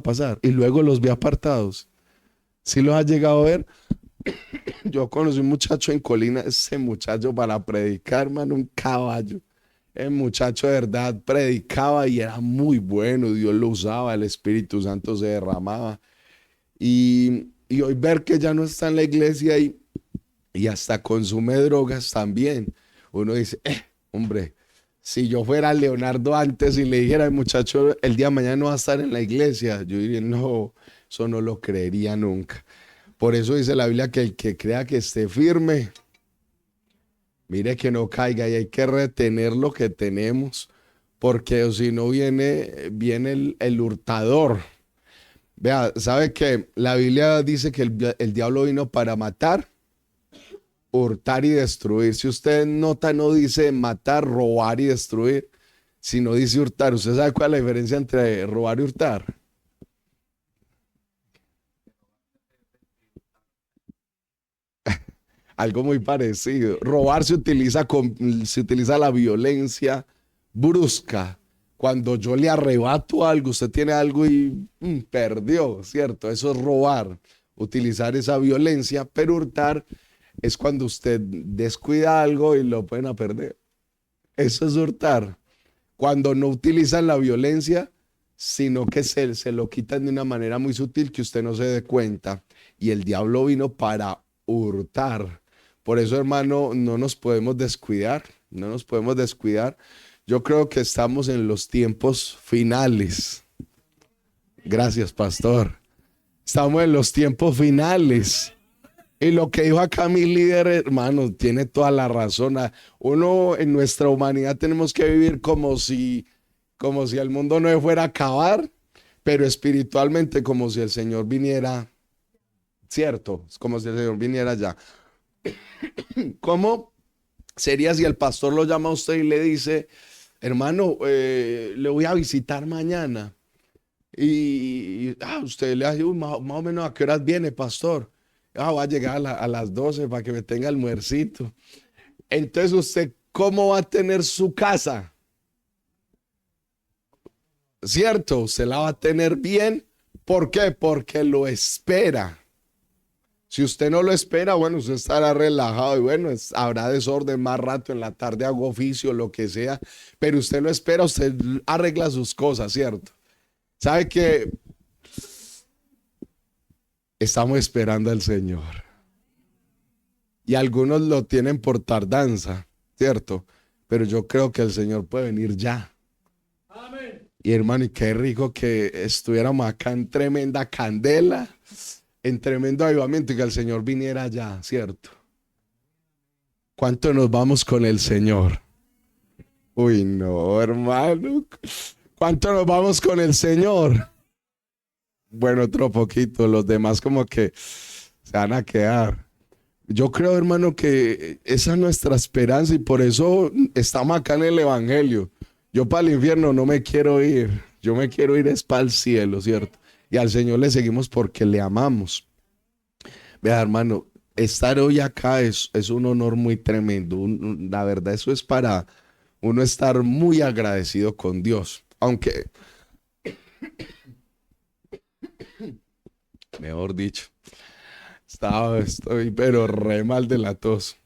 pasar. Y luego los vi apartados. ¿Sí los has llegado a ver? Yo conocí un muchacho en Colina, ese muchacho para predicar, hermano, un caballo. El muchacho de verdad predicaba y era muy bueno, Dios lo usaba, el Espíritu Santo se derramaba. Y hoy ver que ya no está en la iglesia y hasta consume drogas también. Uno dice, hombre, si yo fuera Leonardo antes y le dijera al muchacho el día de mañana no va a estar en la iglesia, yo diría, no, eso no lo creería nunca. Por eso dice la Biblia que el que crea que esté firme, mire que no caiga y hay que retener lo que tenemos, porque si no viene el hurtador. Vea, ¿sabe que la Biblia dice que el diablo vino para matar, hurtar y destruir? Si usted nota, no dice matar, robar y destruir, sino dice hurtar. ¿Usted sabe cuál es la diferencia entre robar y hurtar? Algo muy parecido. Robar se utiliza la violencia brusca. Cuando yo le arrebato algo, usted tiene algo y perdió, ¿cierto? Eso es robar, utilizar esa violencia, pero hurtar es cuando usted descuida algo y lo pueden a perder. Eso es hurtar. Cuando no utilizan la violencia, sino que se lo quitan de una manera muy sutil que usted no se dé cuenta. Y el diablo vino para hurtar. Por eso, hermano, no nos podemos descuidar, no nos podemos descuidar. Yo creo que estamos en los tiempos finales. Gracias, pastor. Estamos en los tiempos finales. Y lo que dijo acá mi líder, hermano, tiene toda la razón. Uno en nuestra humanidad tenemos que vivir como si el mundo no fuera a acabar, pero espiritualmente como si el Señor viniera, cierto, es como si el Señor viniera ya. ¿Cómo sería si el pastor lo llama a usted y le dice, hermano, le voy a visitar mañana? Usted le dice, más o menos a qué horas viene, pastor. Va a llegar a las 12 para que me tenga almuercito. Entonces, ¿usted cómo va a tener su casa? ¿Cierto? Usted la va a tener bien. ¿Por qué? Porque lo espera. Si usted no lo espera, bueno, usted estará relajado y bueno, habrá desorden más rato en la tarde, hago oficio, lo que sea, pero usted lo espera, usted arregla sus cosas, ¿cierto? ¿Sabe que estamos esperando al Señor? Y algunos lo tienen por tardanza, ¿cierto? Pero yo creo que el Señor puede venir ya. Amén. Y hermano, y qué rico que estuviéramos acá en tremenda candela, en tremendo avivamiento y que el Señor viniera ya, ¿cierto? ¿Cuánto nos vamos con el Señor? Uy, no, hermano. ¿Cuánto nos vamos con el Señor? Bueno, otro poquito. Los demás como que se van a quedar. Yo creo, hermano, que esa es nuestra esperanza y por eso estamos acá en el Evangelio. Yo para el infierno no me quiero ir. Yo me quiero ir es para el cielo, ¿cierto? Y al Señor le seguimos porque le amamos. Vea, hermano, estar hoy acá es un honor muy tremendo. La verdad, eso es para uno estar muy agradecido con Dios. Aunque, mejor dicho, estoy pero re mal de la tos.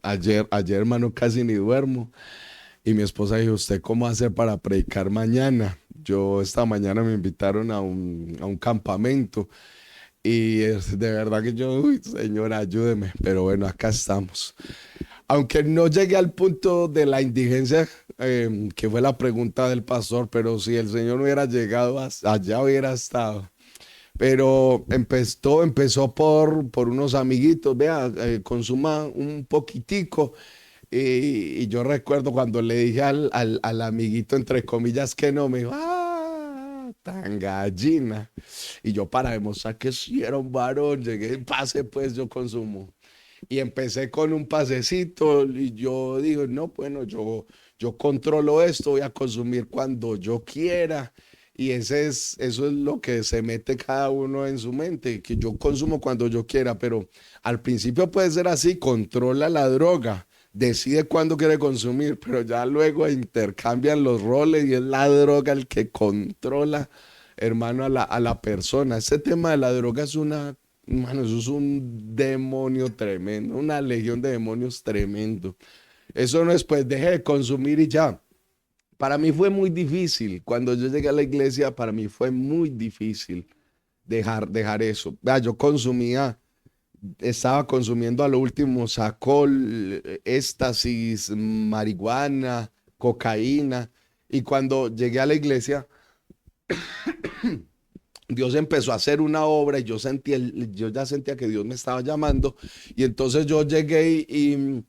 Ayer, hermano, casi ni duermo. Y mi esposa dijo, ¿usted cómo hacer para predicar mañana? Yo esta mañana me invitaron a un campamento. Y es de verdad que yo, uy, Señor, ayúdeme. Pero bueno, acá estamos. Aunque no llegué al punto de la indigencia, que fue la pregunta del pastor, pero si el Señor no hubiera llegado allá, hubiera estado. Pero empezó por unos amiguitos, vea, consuma un poquitico. Y yo recuerdo cuando le dije al amiguito, entre comillas, que no, me dijo, tan gallina. Y yo para demostrar que sí era un varón, llegué, pase pues, yo consumo. Y empecé con un pasecito y yo digo, no, bueno, yo controlo esto, voy a consumir cuando yo quiera. Y eso es lo que se mete cada uno en su mente, que yo consumo cuando yo quiera, pero al principio puede ser así, controla la droga, decide cuándo quiere consumir, pero ya luego intercambian los roles y es la droga el que controla hermano, a la persona. Este tema de la droga es hermano, eso es un demonio tremendo, una legión de demonios tremendo. Eso no es, pues, deje de consumir y ya. Para mí fue muy difícil. Cuando yo llegué a la iglesia, para mí fue muy difícil dejar eso. Vea, yo estaba consumiendo a lo último Sacol, éxtasis, marihuana, cocaína. Y cuando llegué a la iglesia, Dios empezó a hacer una obra y yo ya sentía que Dios me estaba llamando. Y entonces yo llegué y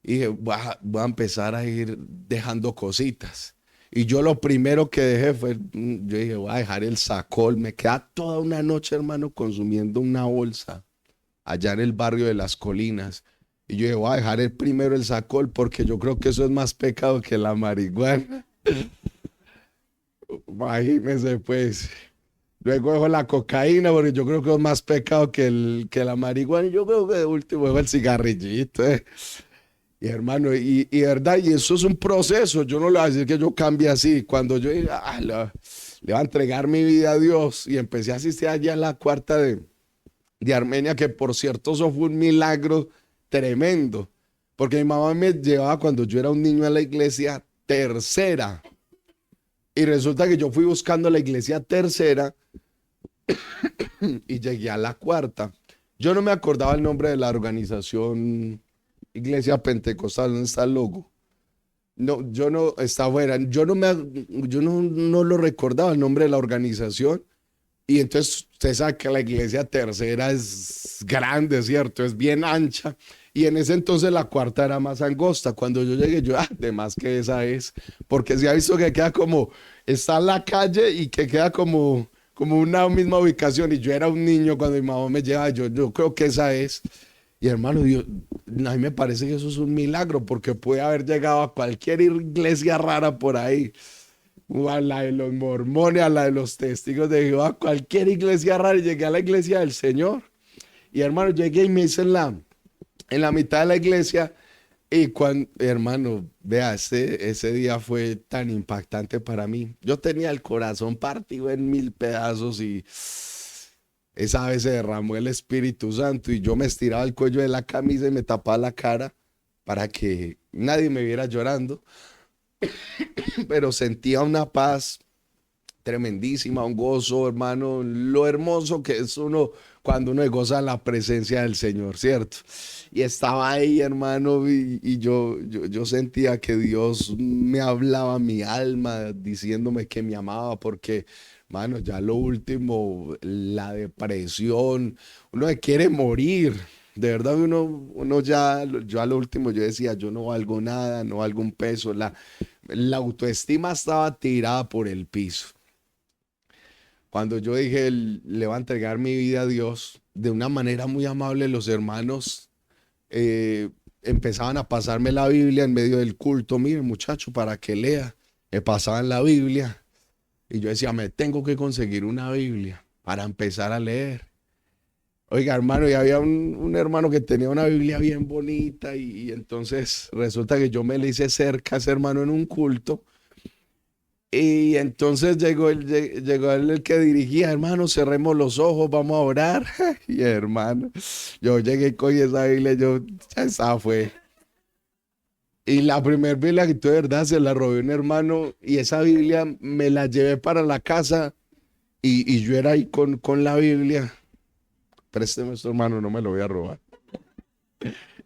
dije, voy a empezar a ir dejando cositas. Y yo lo primero que dejé fue, yo dije, voy a dejar el Sacol. Me queda toda una noche, hermano, consumiendo una bolsa allá en el barrio de Las Colinas. Y yo dije, voy a dejar primero el Sacol porque yo creo que eso es más pecado que la marihuana. Imagínense, pues. Luego dejo la cocaína porque yo creo que es más pecado que la marihuana. Y yo creo que de último dejo el cigarrillito. Y hermano, y verdad, y eso es un proceso. Yo no le voy a decir que yo cambie así. Cuando yo dije, le voy a entregar mi vida a Dios y empecé a asistir allá a la cuarta de Armenia, que por cierto, eso fue un milagro tremendo. Porque mi mamá me llevaba cuando yo era un niño a la iglesia tercera. Y resulta que yo fui buscando la iglesia tercera y llegué a la cuarta. Yo no me acordaba el nombre de la organización Iglesia Pentecostal, ¿dónde está el logo? No, yo no, está fuera, yo no lo recordaba el nombre de la organización. Y entonces usted sabe que la iglesia tercera es grande, ¿cierto? Es bien ancha. Y en ese entonces la cuarta era más angosta. Cuando yo llegué, de más que esa es. Porque se ha visto que queda como, está en la calle y que queda como una misma ubicación. Y yo era un niño cuando mi mamá me llevaba, yo creo que esa es. Y hermano, a mí me parece que eso es un milagro, porque puede haber llegado a cualquier iglesia rara por ahí, o a la de los mormones, a la de los testigos de Jehová, a cualquier iglesia rara, y llegué a la iglesia del Señor. Y hermano, llegué y me hice en la mitad de la iglesia, y cuando, hermano, vea, ese día fue tan impactante para mí. Yo tenía el corazón partido en mil pedazos y esa vez se derramó el Espíritu Santo y yo me estiraba el cuello de la camisa y me tapaba la cara para que nadie me viera llorando, pero sentía una paz tremendísima, un gozo, hermano, lo hermoso que es uno cuando uno goza la presencia del Señor, ¿cierto? Y estaba ahí, hermano, y yo sentía que Dios me hablaba a mi alma diciéndome que me amaba porque, mano, ya lo último, la depresión, uno se quiere morir. De verdad, uno ya, yo a lo último yo decía, yo no valgo nada, no valgo un peso, la autoestima estaba tirada por el piso. Cuando yo dije, le voy a entregar mi vida a Dios, de una manera muy amable, los hermanos empezaban a pasarme la Biblia en medio del culto. Mire, muchacho, para que lea. Me pasaban la Biblia y yo decía, me tengo que conseguir una Biblia para empezar a leer. Oiga, hermano, y había un hermano que tenía una Biblia bien bonita y entonces resulta que yo me le hice cerca a ese hermano en un culto. Y entonces llegó el que dirigía, hermano, cerremos los ojos, vamos a orar. Y hermano, yo llegué con esa Biblia, esa fue. Y la primera Biblia que tuve, de verdad, se la robé un hermano y esa Biblia me la llevé para la casa y yo era ahí con la Biblia. Présteme esto, hermano, no me lo voy a robar.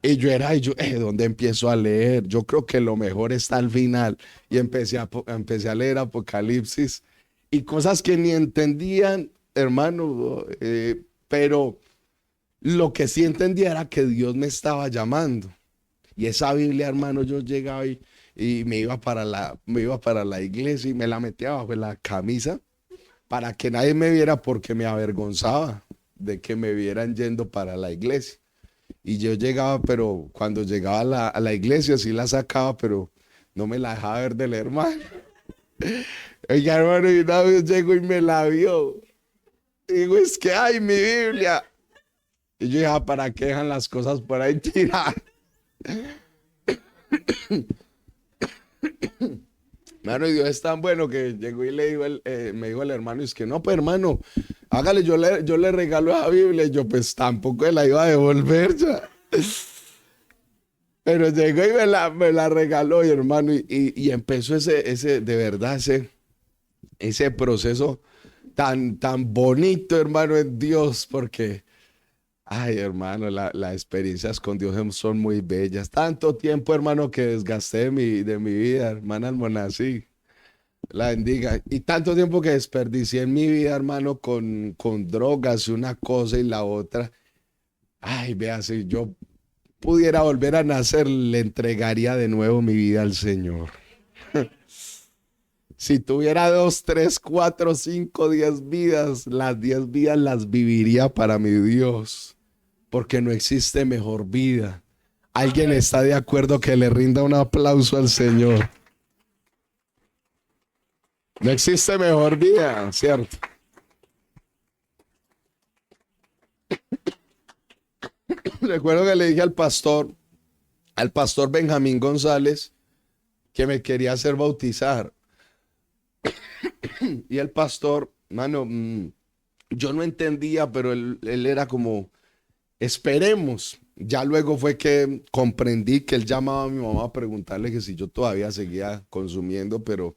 Y yo era, ¿dónde empiezo a leer? Yo creo que lo mejor está al final. Y empecé a leer Apocalipsis y cosas que ni entendían, hermano, pero lo que sí entendía era que Dios me estaba llamando. Y esa Biblia, hermano, yo llegaba y me iba para la iglesia y me la metía bajo la camisa para que nadie me viera porque me avergonzaba de que me vieran yendo para la iglesia. Y yo llegaba, pero cuando llegaba a la iglesia sí la sacaba, pero no me la dejaba ver del hermano. Oiga, hermano, y una vez llego y me la vio. Digo, es que hay mi Biblia. Y yo dije, ¿para qué dejan las cosas por ahí tiradas? Hermano, y Dios es tan bueno que llegó y le dijo me dijo el hermano, es que no, pues hermano, hágale, yo le regalo esa Biblia. Y yo pues tampoco la iba a devolver ya. Pero llegó y me la regaló, y hermano, y empezó de verdad, ese proceso tan bonito, hermano, en Dios, porque, ay, hermano, las experiencias con Dios son muy bellas. Tanto tiempo, hermano, que desgasté de mi vida, hermana Almonací, la bendiga. Y tanto tiempo que desperdicié en mi vida, hermano, con drogas, una cosa y la otra. Ay, vea, si yo pudiera volver a nacer, le entregaría de nuevo mi vida al Señor. Si tuviera 2, 3, 4, 5, 10 vidas, las 10 vidas las viviría para mi Dios, porque no existe mejor vida. ¿Alguien está de acuerdo que le rinda un aplauso al Señor? No existe mejor vida, ¿cierto? Recuerdo que le dije al pastor Benjamín González, que me quería hacer bautizar. Y el pastor, mano, yo no entendía, pero él era como, esperemos. Ya luego fue que comprendí que él llamaba a mi mamá a preguntarle que si yo todavía seguía consumiendo, pero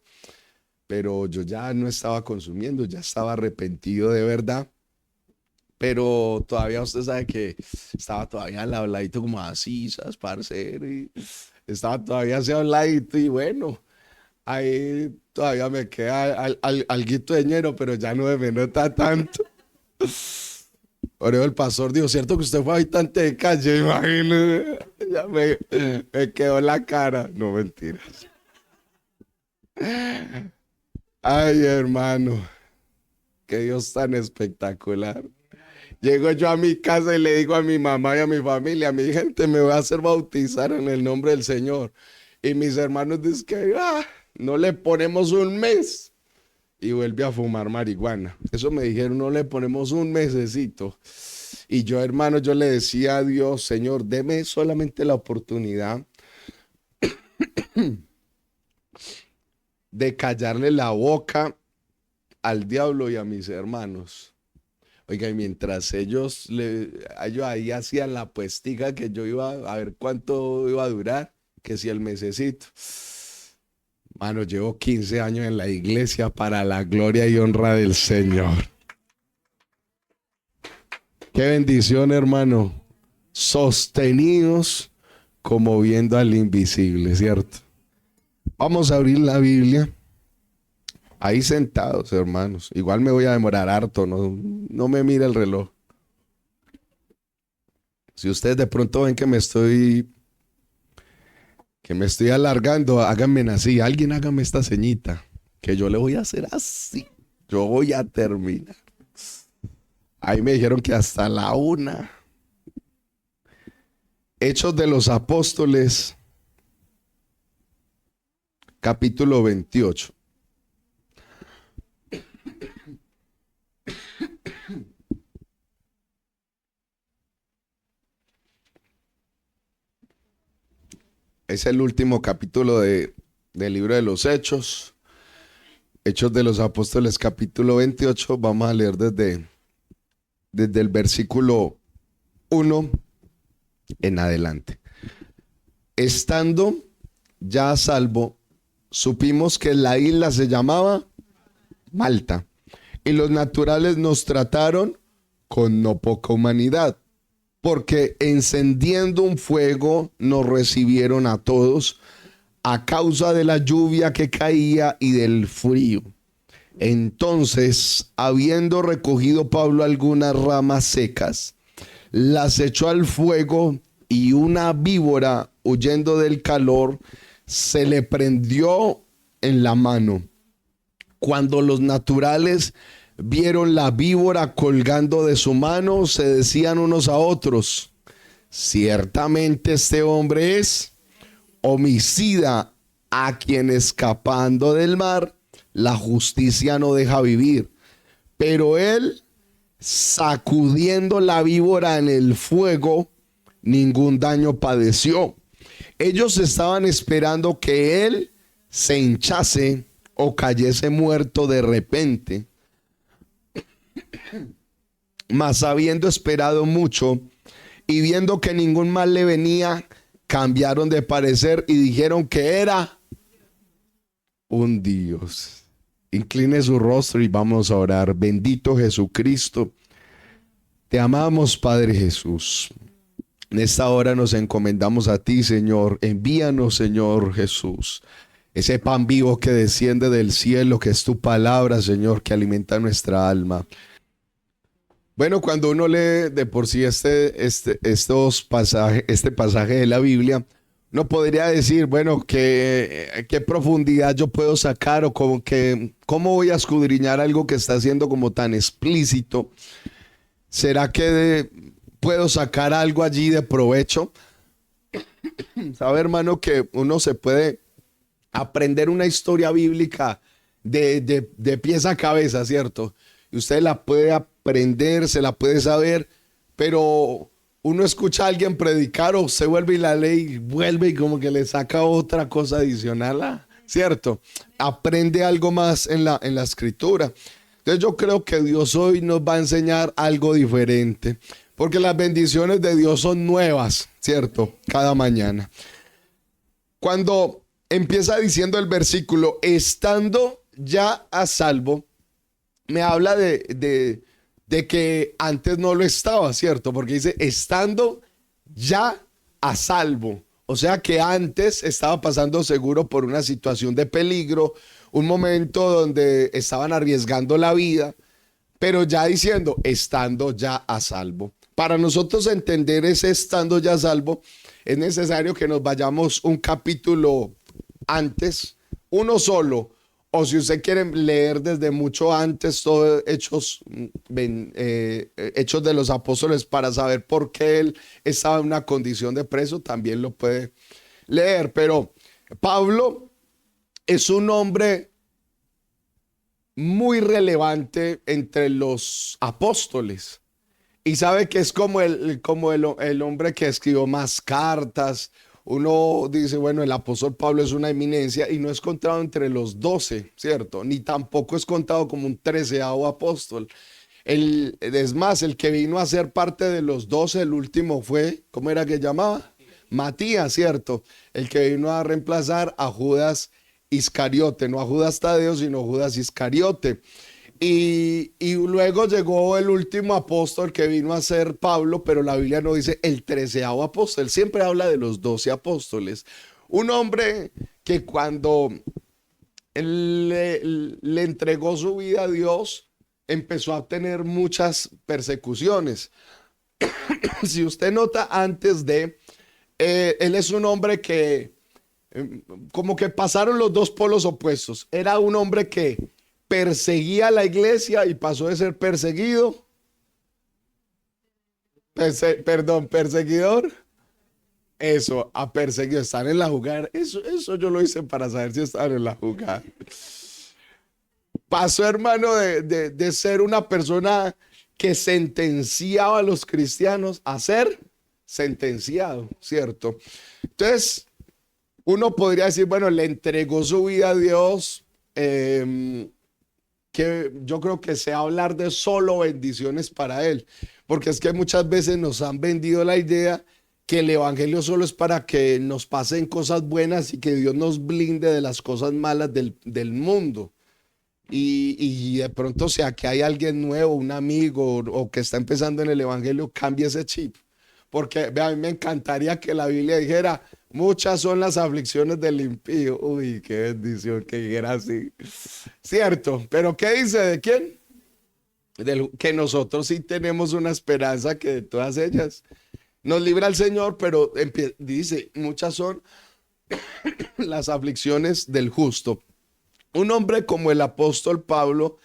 yo ya no estaba consumiendo, ya estaba arrepentido de verdad. Pero todavía usted sabe que estaba todavía al habladito como así, ¿sabes, parcero? Y estaba todavía así habladito y bueno, ahí todavía me queda alguito de dinero, pero ya no me nota tanto. Por eso el pastor dijo, ¿cierto que usted fue habitante de calle? Imagínese, ya me quedó la cara. No, mentiras. Ay, hermano, qué Dios tan espectacular. Llego yo a mi casa y le digo a mi mamá y a mi familia, mi gente, me voy a hacer bautizar en el nombre del Señor. Y mis hermanos dicen que no le ponemos un mes. Y vuelve a fumar marihuana. Eso me dijeron, no le ponemos un mesecito. Y yo, hermano, yo le decía a Dios, Señor, deme solamente la oportunidad de callarle la boca al diablo y a mis hermanos. Oiga, y mientras ellos ahí hacían la apuestica que yo iba a ver cuánto iba a durar, que si el mesecito. Mano, llevo 15 años en la iglesia para la gloria y honra del Señor. Qué bendición, hermano. Sostenidos como viendo al invisible, ¿cierto? Vamos a abrir la Biblia. Ahí sentados, hermanos. Igual me voy a demorar harto, no me mire el reloj. Si ustedes de pronto ven que me estoy alargando, háganme así. Alguien hágame esta ceñita, que yo le voy a hacer así. Yo voy a terminar. Ahí me dijeron que hasta la 1. Hechos de los Apóstoles, capítulo 28. Es el último capítulo del libro de los Hechos. Hechos de los Apóstoles, capítulo 28. Vamos a leer desde el versículo 1 en adelante. Estando ya a salvo, supimos que la isla se llamaba Malta, y los naturales nos trataron con no poca humanidad, porque encendiendo un fuego nos recibieron a todos a causa de la lluvia que caía y del frío. Entonces, habiendo recogido Pablo algunas ramas secas, las echó al fuego, y una víbora, huyendo del calor, se le prendió en la mano. Cuando los naturales vieron la víbora colgando de su mano, se decían unos a otros: ciertamente este hombre es homicida, a quien escapando del mar la justicia no deja vivir. Pero él, sacudiendo la víbora en el fuego, ningún daño padeció. Ellos estaban esperando que él se hinchase o cayese muerto de repente. Mas habiendo esperado mucho y viendo que ningún mal le venía, cambiaron de parecer y dijeron que era un Dios. Incline su rostro y vamos a orar. Bendito Jesucristo, te amamos, Padre Jesús. En esta hora nos encomendamos a ti, Señor. Envíanos, Señor Jesús, ese pan vivo que desciende del cielo, que es tu palabra, Señor, que alimenta nuestra alma. Bueno, cuando uno lee de por sí este pasaje de la Biblia, no podría decir, bueno, qué profundidad yo puedo sacar o cómo voy a escudriñar algo que está siendo como tan explícito. ¿Será que puedo sacar algo allí de provecho? Sabe, hermano, que uno se puede aprender una historia bíblica de pies a cabeza, ¿cierto? Y usted la puede aprender, se la puede saber, pero uno escucha a alguien predicar o se vuelve y la lee y vuelve y como que le saca otra cosa adicional, ¿cierto? Aprende algo más en la escritura. Entonces yo creo que Dios hoy nos va a enseñar algo diferente, porque las bendiciones de Dios son nuevas, ¿cierto? Cada mañana. Cuando empieza diciendo el versículo, estando ya a salvo, me habla de que antes no lo estaba, ¿cierto? Porque dice, estando ya a salvo. O sea que antes estaba pasando seguro por una situación de peligro, un momento donde estaban arriesgando la vida, pero ya diciendo, estando ya a salvo. Para nosotros entender ese estando ya a salvo, es necesario que nos vayamos un capítulo antes, uno solo, o si usted quiere leer desde mucho antes, todo Hechos de los Apóstoles, para saber por qué él estaba en una condición de preso, también lo puede leer. Pero Pablo es un hombre muy relevante entre los apóstoles. Y sabe que es como el hombre que escribió más cartas. Uno dice, bueno, el apóstol Pablo es una eminencia y no es contado entre los 12, ¿cierto? Ni tampoco es contado como un 13º apóstol. Es más, el que vino a ser parte de los 12, el último fue, ¿cómo era que llamaba? Matías, ¿cierto? El que vino a reemplazar a Judas Iscariote, no a Judas Tadeo, sino Judas Iscariote. Y luego llegó el último apóstol que vino a ser Pablo, pero la Biblia no dice el 13º apóstol, siempre habla de los 12 apóstoles. Un hombre que cuando le entregó su vida a Dios, empezó a tener muchas persecuciones. Si usted nota antes él es un hombre que, como que pasaron los dos polos opuestos. Era un hombre que perseguía a la iglesia y pasó de ser perseguido, perseguidor, eso, a perseguido. Están en la jugada. Eso yo lo hice para saber si están en la jugada. Pasó, hermano, de ser una persona que sentenciaba a los cristianos a ser sentenciado, ¿cierto? Entonces, uno podría decir, bueno, le entregó su vida a Dios, que yo creo que sea hablar de solo bendiciones para él, porque es que muchas veces nos han vendido la idea que el evangelio solo es para que nos pasen cosas buenas y que Dios nos blinde de las cosas malas del mundo. Y de pronto, sea que hay alguien nuevo, un amigo o que está empezando en el evangelio, cambie ese chip. Porque a mí me encantaría que la Biblia dijera, muchas son las aflicciones del impío. Uy, qué bendición que dijera así. Cierto, pero ¿qué dice de quién? Que nosotros sí tenemos una esperanza que de todas ellas nos libra el Señor, pero dice, muchas son las aflicciones del justo. Un hombre como el apóstol Pablo,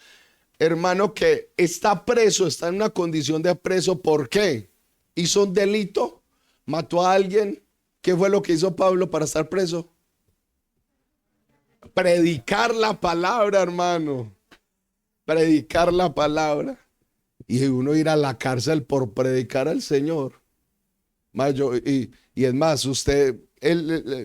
hermano, que está preso, está en una condición de preso. ¿Por qué? ¿Hizo un delito? ¿Mató a alguien? ¿Qué fue lo que hizo Pablo para estar preso? Predicar la palabra, hermano. Predicar la palabra. Y uno ir a la cárcel por predicar al Señor. Y es más, usted,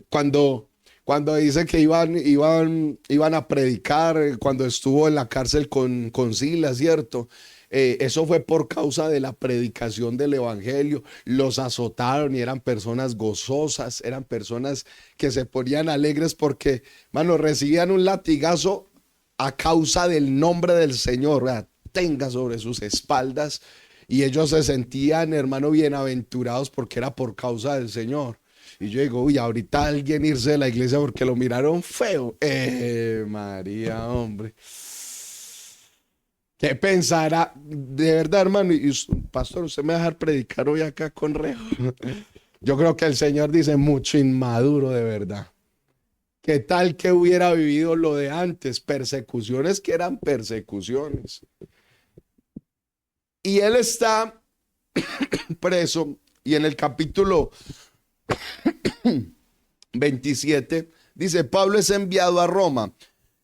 cuando Cuando dice que iban a predicar, cuando estuvo en la cárcel con Silas, ¿cierto? Eso fue por causa de la predicación del evangelio. Los azotaron y eran personas gozosas, eran personas que se ponían alegres porque, mano, recibían un latigazo a causa del nombre del Señor, ¿verdad? Tenga sobre sus espaldas. Y ellos se sentían, hermano, bienaventurados porque era por causa del Señor. Y yo digo, uy, ahorita alguien irse de la iglesia porque lo miraron feo. María, hombre. ¿Qué pensará? De verdad, hermano, y pastor, usted me va a dejar predicar hoy acá con Rejo. Yo creo que el Señor dice mucho inmaduro, de verdad. ¿Qué tal que hubiera vivido lo de antes? Persecuciones que eran persecuciones. Y él está preso y en el capítulo 27 dice, Pablo es enviado a Roma.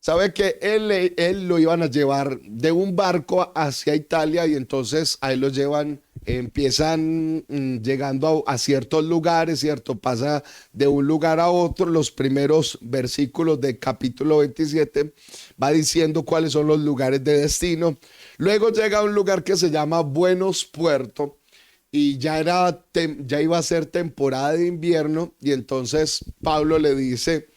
Sabe que él lo iban a llevar de un barco hacia Italia y entonces ahí lo llevan, empiezan llegando a ciertos lugares, ¿cierto? Pasa de un lugar a otro. Los primeros versículos del capítulo 27 va diciendo cuáles son los lugares de destino. Luego llega a un lugar que se llama Buenos Puertos y ya iba a ser temporada de invierno y entonces Pablo le dice,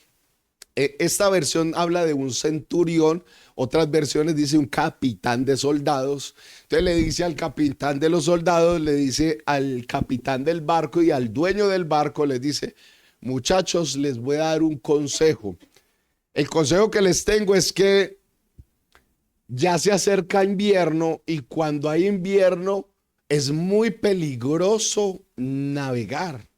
esta versión habla de un centurión, otras versiones dice un capitán de soldados. Entonces le dice al capitán de los soldados, le dice al capitán del barco y al dueño del barco, les dice, muchachos, les voy a dar un consejo. El consejo que les tengo es que ya se acerca invierno y cuando hay invierno es muy peligroso navegar.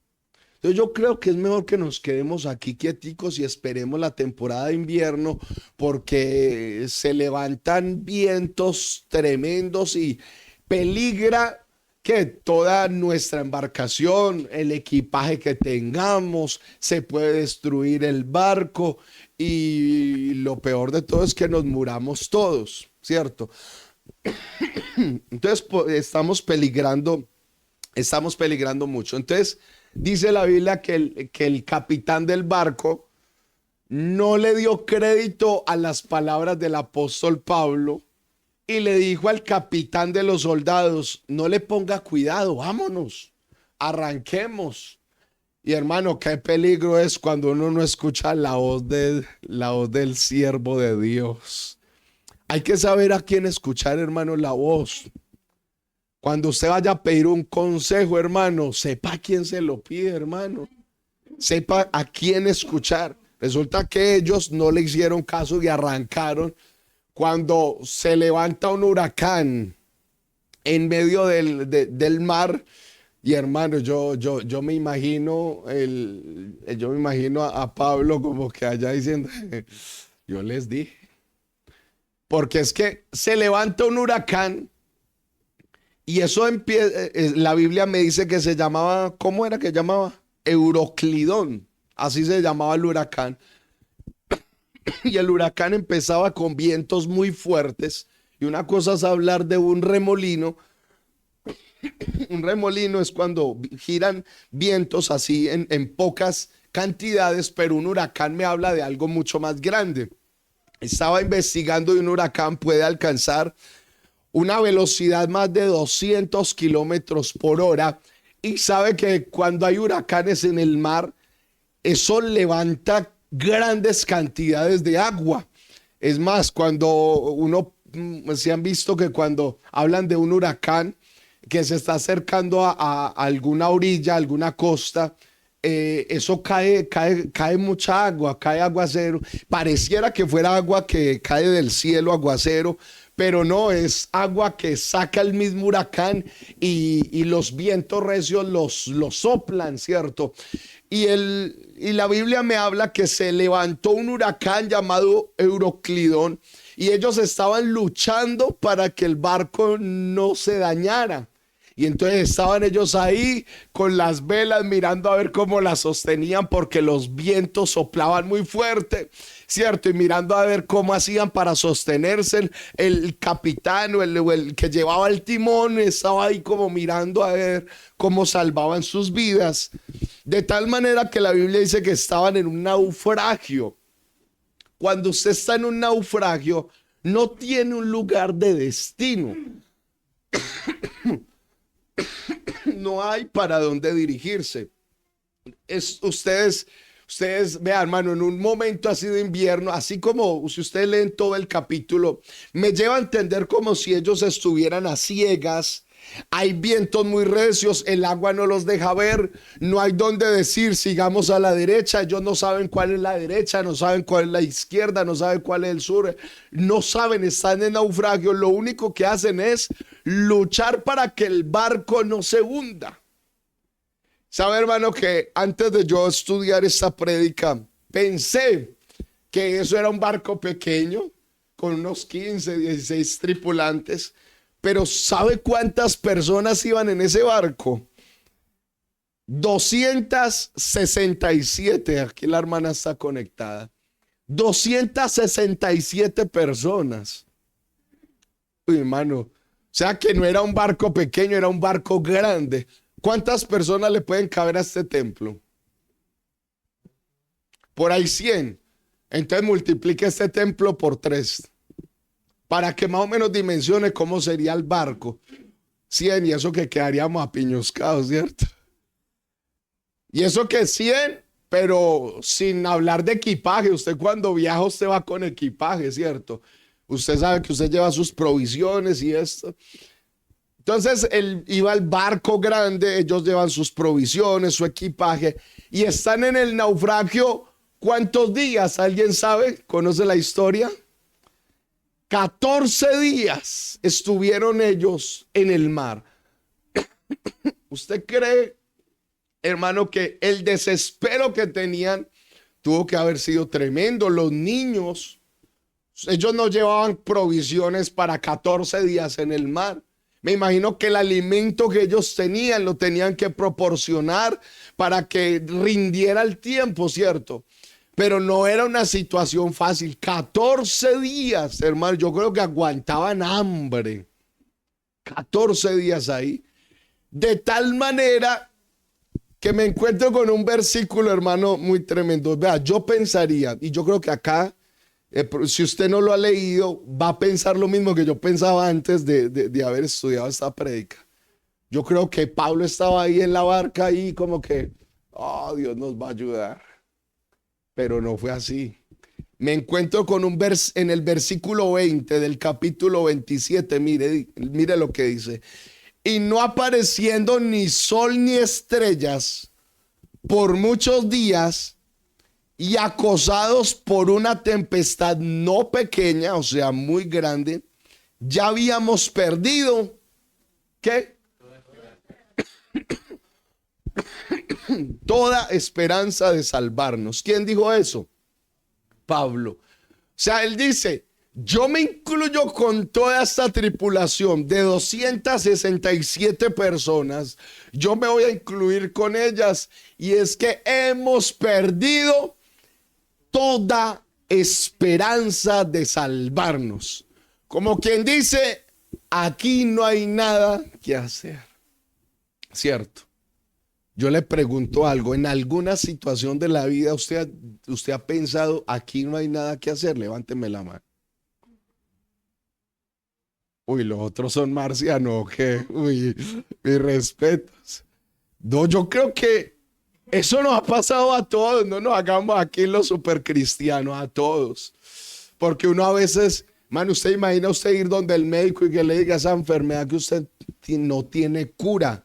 Entonces yo creo que es mejor que nos quedemos aquí quieticos y esperemos la temporada de invierno porque se levantan vientos tremendos y peligra que toda nuestra embarcación, el equipaje que tengamos, se puede destruir el barco y lo peor de todo es que nos muramos todos, ¿cierto? Entonces estamos peligrando mucho. Entonces dice la Biblia que el capitán del barco no le dio crédito a las palabras del apóstol Pablo y le dijo al capitán de los soldados, no le ponga cuidado, vámonos, arranquemos. Y hermano, qué peligro es cuando uno no escucha la voz del siervo de Dios. Hay que saber a quién escuchar, hermano, la voz. Cuando usted vaya a pedir un consejo, hermano, sepa a quién se lo pide, hermano. Sepa a quién escuchar. Resulta que ellos no le hicieron caso y arrancaron. Cuando se levanta un huracán en medio del mar, y hermano, yo me imagino a Pablo como que allá diciendo, yo les dije. Porque es que se levanta un huracán y eso empieza, la Biblia me dice que se llamaba, ¿cómo era que llamaba? Euroclidón, así se llamaba el huracán. Y el huracán empezaba con vientos muy fuertes. Y una cosa es hablar de un remolino. Un remolino es cuando giran vientos así en pocas cantidades, pero un huracán me habla de algo mucho más grande. Estaba investigando y un huracán puede alcanzar una velocidad más de 200 kilómetros por hora. Y sabe que cuando hay huracanes en el mar, eso levanta grandes cantidades de agua. Es más, se han visto que cuando hablan de un huracán que se está acercando a alguna orilla, a alguna costa, eso cae mucha agua, cae aguacero. Pareciera que fuera agua que cae del cielo, aguacero, pero no, es agua que saca el mismo huracán y los vientos recios los soplan, ¿cierto? Y la Biblia me habla que se levantó un huracán llamado Euroclidón y ellos estaban luchando para que el barco no se dañara. Y entonces estaban ellos ahí con las velas mirando a ver cómo las sostenían porque los vientos soplaban muy fuerte, ¿cierto? Y mirando a ver cómo hacían para sostenerse. El capitán o el que llevaba el timón estaba ahí como mirando a ver cómo salvaban sus vidas. De tal manera que la Biblia dice que estaban en un naufragio. Cuando usted está en un naufragio, no tiene un lugar de destino. No hay para dónde dirigirse. Ustedes vean, hermano, en un momento así de invierno, así como si ustedes leen todo el capítulo, me lleva a entender como si ellos estuvieran a ciegas. Hay vientos muy recios, el agua no los deja ver, no hay dónde decir sigamos a la derecha. Ellos no saben cuál es la derecha, no saben cuál es la izquierda, no saben cuál es el sur, no saben, están en naufragio. Lo único que hacen es luchar para que el barco no se hunda. Sabe, hermano, que antes de yo estudiar esta prédica, pensé que eso era un barco pequeño con unos 15, 16 tripulantes. Pero ¿sabe cuántas personas iban en ese barco? 267. Aquí la hermana está conectada. 267 personas. Uy, hermano. O sea que no era un barco pequeño, era un barco grande. ¿Cuántas personas le pueden caber a este templo? Por ahí 100. Entonces multiplique este templo por 3. Para que más o menos dimensione cómo sería el barco. 100, y eso que quedaríamos apiñoscados, ¿cierto? Y eso que 100, pero sin hablar de equipaje. Usted cuando viaja, usted va con equipaje, ¿cierto? Usted sabe que usted lleva sus provisiones y esto. Entonces él iba al barco grande, ellos llevan sus provisiones, su equipaje, y están en el naufragio. ¿Cuántos días? ¿Alguien sabe? ¿Conoce la historia? 14 días estuvieron ellos en el mar. ¿Usted cree, hermano, que el desespero que tenían tuvo que haber sido tremendo? Los niños, ellos no llevaban provisiones para 14 días en el mar. Me imagino que el alimento que ellos tenían lo tenían que proporcionar para que rindiera el tiempo, ¿cierto? Pero no era una situación fácil. 14 días, hermano. Yo creo que aguantaban hambre. 14 días ahí. De tal manera que me encuentro con un versículo, hermano, muy tremendo. Vea, yo pensaría, y yo creo que acá, si usted no lo ha leído, va a pensar lo mismo que yo pensaba antes de haber estudiado esta prédica. Yo creo que Pablo estaba ahí en la barca y como que, oh, Dios nos va a ayudar. Pero no fue así. Me encuentro con un en el versículo 20 del capítulo 27. Mire lo que dice. Y no apareciendo ni sol ni estrellas por muchos días, y acosados por una tempestad no pequeña, o sea, muy grande, ya habíamos perdido, ¿qué? Toda esperanza de salvarnos. ¿Quién dijo eso? Pablo. O sea, él dice, yo me incluyo con toda esta tripulación de 267 personas. Yo me voy a incluir con ellas. Y es que hemos perdido toda esperanza de salvarnos. Como quien dice, aquí no hay nada que hacer. ¿Cierto? Yo le pregunto algo, en alguna situación de la vida usted ha pensado, aquí no hay nada que hacer, levánteme la mano. Uy, los otros son marcianos, ¿qué? Uy, mis respetos. No, yo creo que eso nos ha pasado a todos, no nos hagamos aquí los supercristianos, a todos. Porque uno a veces, man, usted imagina usted ir donde el médico y que le diga esa enfermedad que usted no tiene cura.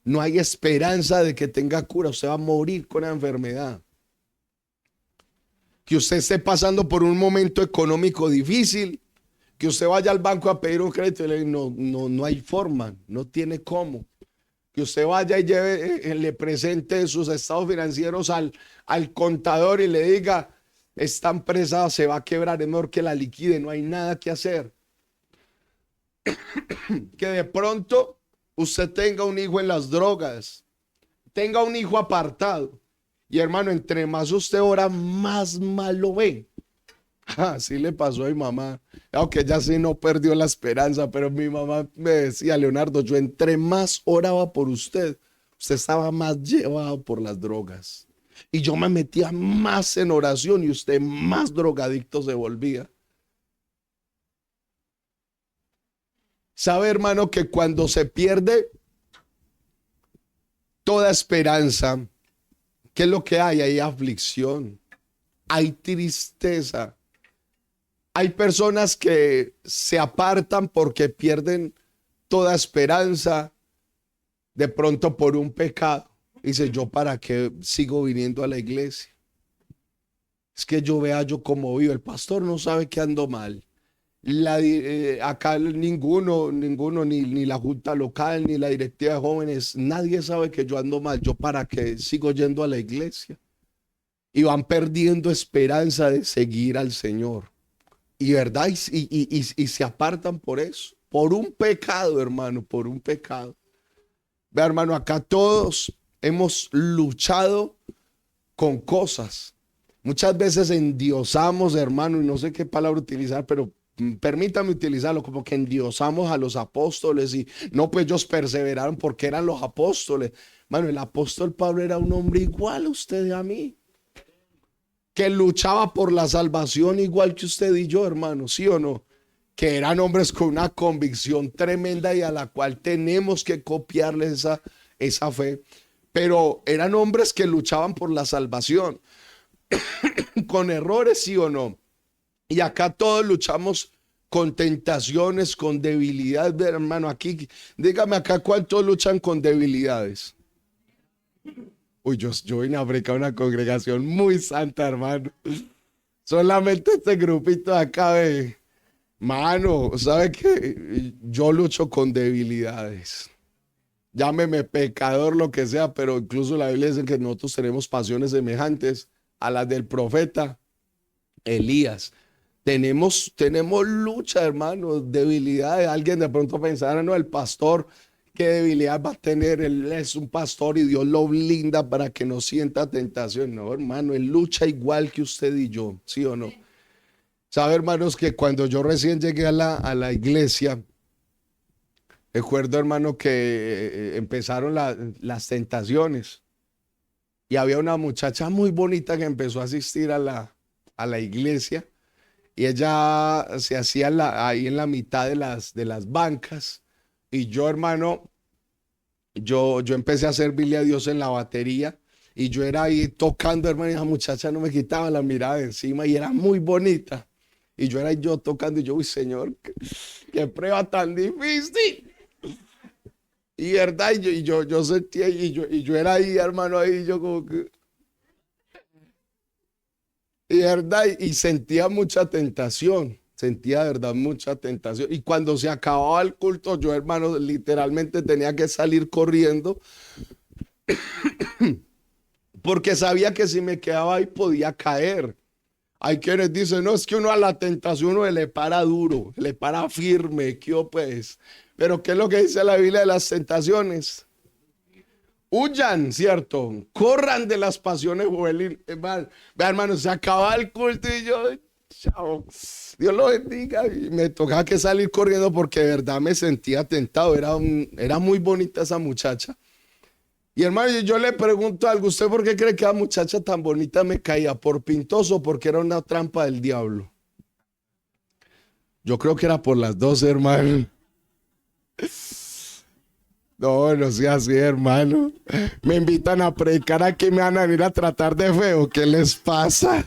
No hay esperanza de que tenga cura. Usted va a morir con la enfermedad. Que usted esté pasando por un momento económico difícil. Que usted vaya al banco a pedir un crédito y le diga, no hay forma, no tiene cómo. Que usted vaya y le presente sus estados financieros al contador y le diga, esta empresa se va a quebrar, es mejor que la liquide, no hay nada que hacer. Que de pronto usted tenga un hijo en las drogas, tenga un hijo apartado. Y hermano, entre más usted ora, más mal lo ve. Así le pasó a mi mamá. Aunque ya sí no perdió la esperanza, pero mi mamá me decía, Leonardo, yo entre más oraba por usted, Usted estaba más llevado por las drogas. Y yo me metía más en oración y usted más drogadicto se volvía. Sabe, hermano, que cuando se pierde toda esperanza, ¿qué es lo que hay? Hay aflicción, hay tristeza. Hay personas que se apartan porque pierden toda esperanza, de pronto por un pecado. Dice, ¿yo para qué sigo viniendo a la iglesia? Es que yo vea yo cómo vivo. El pastor no sabe que ando mal. Acá ninguno, ni la junta local, ni la directiva de jóvenes, nadie sabe que yo ando mal. ¿Yo para qué sigo yendo a la iglesia? Y van perdiendo esperanza de seguir al Señor. Y verdad, y se apartan por eso, por un pecado, hermano, por un pecado. Ve, hermano, acá todos hemos luchado con cosas. Muchas veces endiosamos, hermano, y no sé qué palabra utilizar, pero permítame utilizarlo, como que endiosamos a los apóstoles y no, pues ellos perseveraron porque eran los apóstoles. Hermano, el apóstol Pablo era un hombre igual a usted y a mí, que luchaba por la salvación igual que usted y yo, hermano, ¿sí o no? Que eran hombres con una convicción tremenda y a la cual tenemos que copiarles esa fe. Pero eran hombres que luchaban por la salvación, con errores, ¿sí o no? Y acá todos luchamos con tentaciones, con debilidades, hermano. Aquí, dígame acá, ¿cuántos luchan con debilidades? Uy, yo vine a predicar una congregación muy santa, hermano. Solamente este grupito de acá de... Mano, ¿sabe qué? Yo lucho con debilidades. Llámeme pecador, lo que sea, pero incluso la Biblia dice que nosotros tenemos pasiones semejantes a las del profeta Elías. Tenemos lucha, hermano, debilidades. Alguien de pronto pensará, no, el pastor, ¿qué debilidad va a tener? Él es un pastor y Dios lo blinda para que no sienta tentación. No, hermano, él lucha igual que usted y yo, ¿sí o no? Sabe, hermanos, que cuando yo recién llegué a la iglesia, recuerdo, hermano, que empezaron las tentaciones y había una muchacha muy bonita que empezó a asistir a la iglesia y ella se hacía ahí en la mitad de las bancas y yo, hermano, yo empecé a servirle a Dios en la batería y yo era ahí tocando, hermano, y esa muchacha no me quitaba la mirada de encima y era muy bonita. Y yo era yo tocando y yo, uy, Señor, qué prueba tan difícil. Y verdad, yo sentía, y yo era ahí, hermano, ahí, yo como que, y verdad, y sentía mucha tentación, sentía de verdad mucha tentación. Y cuando se acababa el culto, yo, hermano, literalmente tenía que salir corriendo, porque sabía que si me quedaba ahí podía caer. Hay quienes dicen, no, es que uno a la tentación uno le para duro, le para firme, ¿qué pues? Pero ¿qué es lo que dice la Biblia de las tentaciones? Huyan, ¿cierto? Corran de las pasiones juveniles. Vean, hermano, se acaba el culto y yo, chao, Dios lo bendiga. Y me tocaba que salir corriendo porque de verdad me sentía tentado. Era muy bonita esa muchacha. Y hermano, yo le pregunto algo, ¿usted por qué cree que la muchacha tan bonita me caía? ¿Por pintoso o porque era una trampa del diablo? Yo creo que era por las dos, hermano. No, no sea así, hermano. Me invitan a predicar aquí, me van a venir a tratar de feo. ¿Qué les pasa?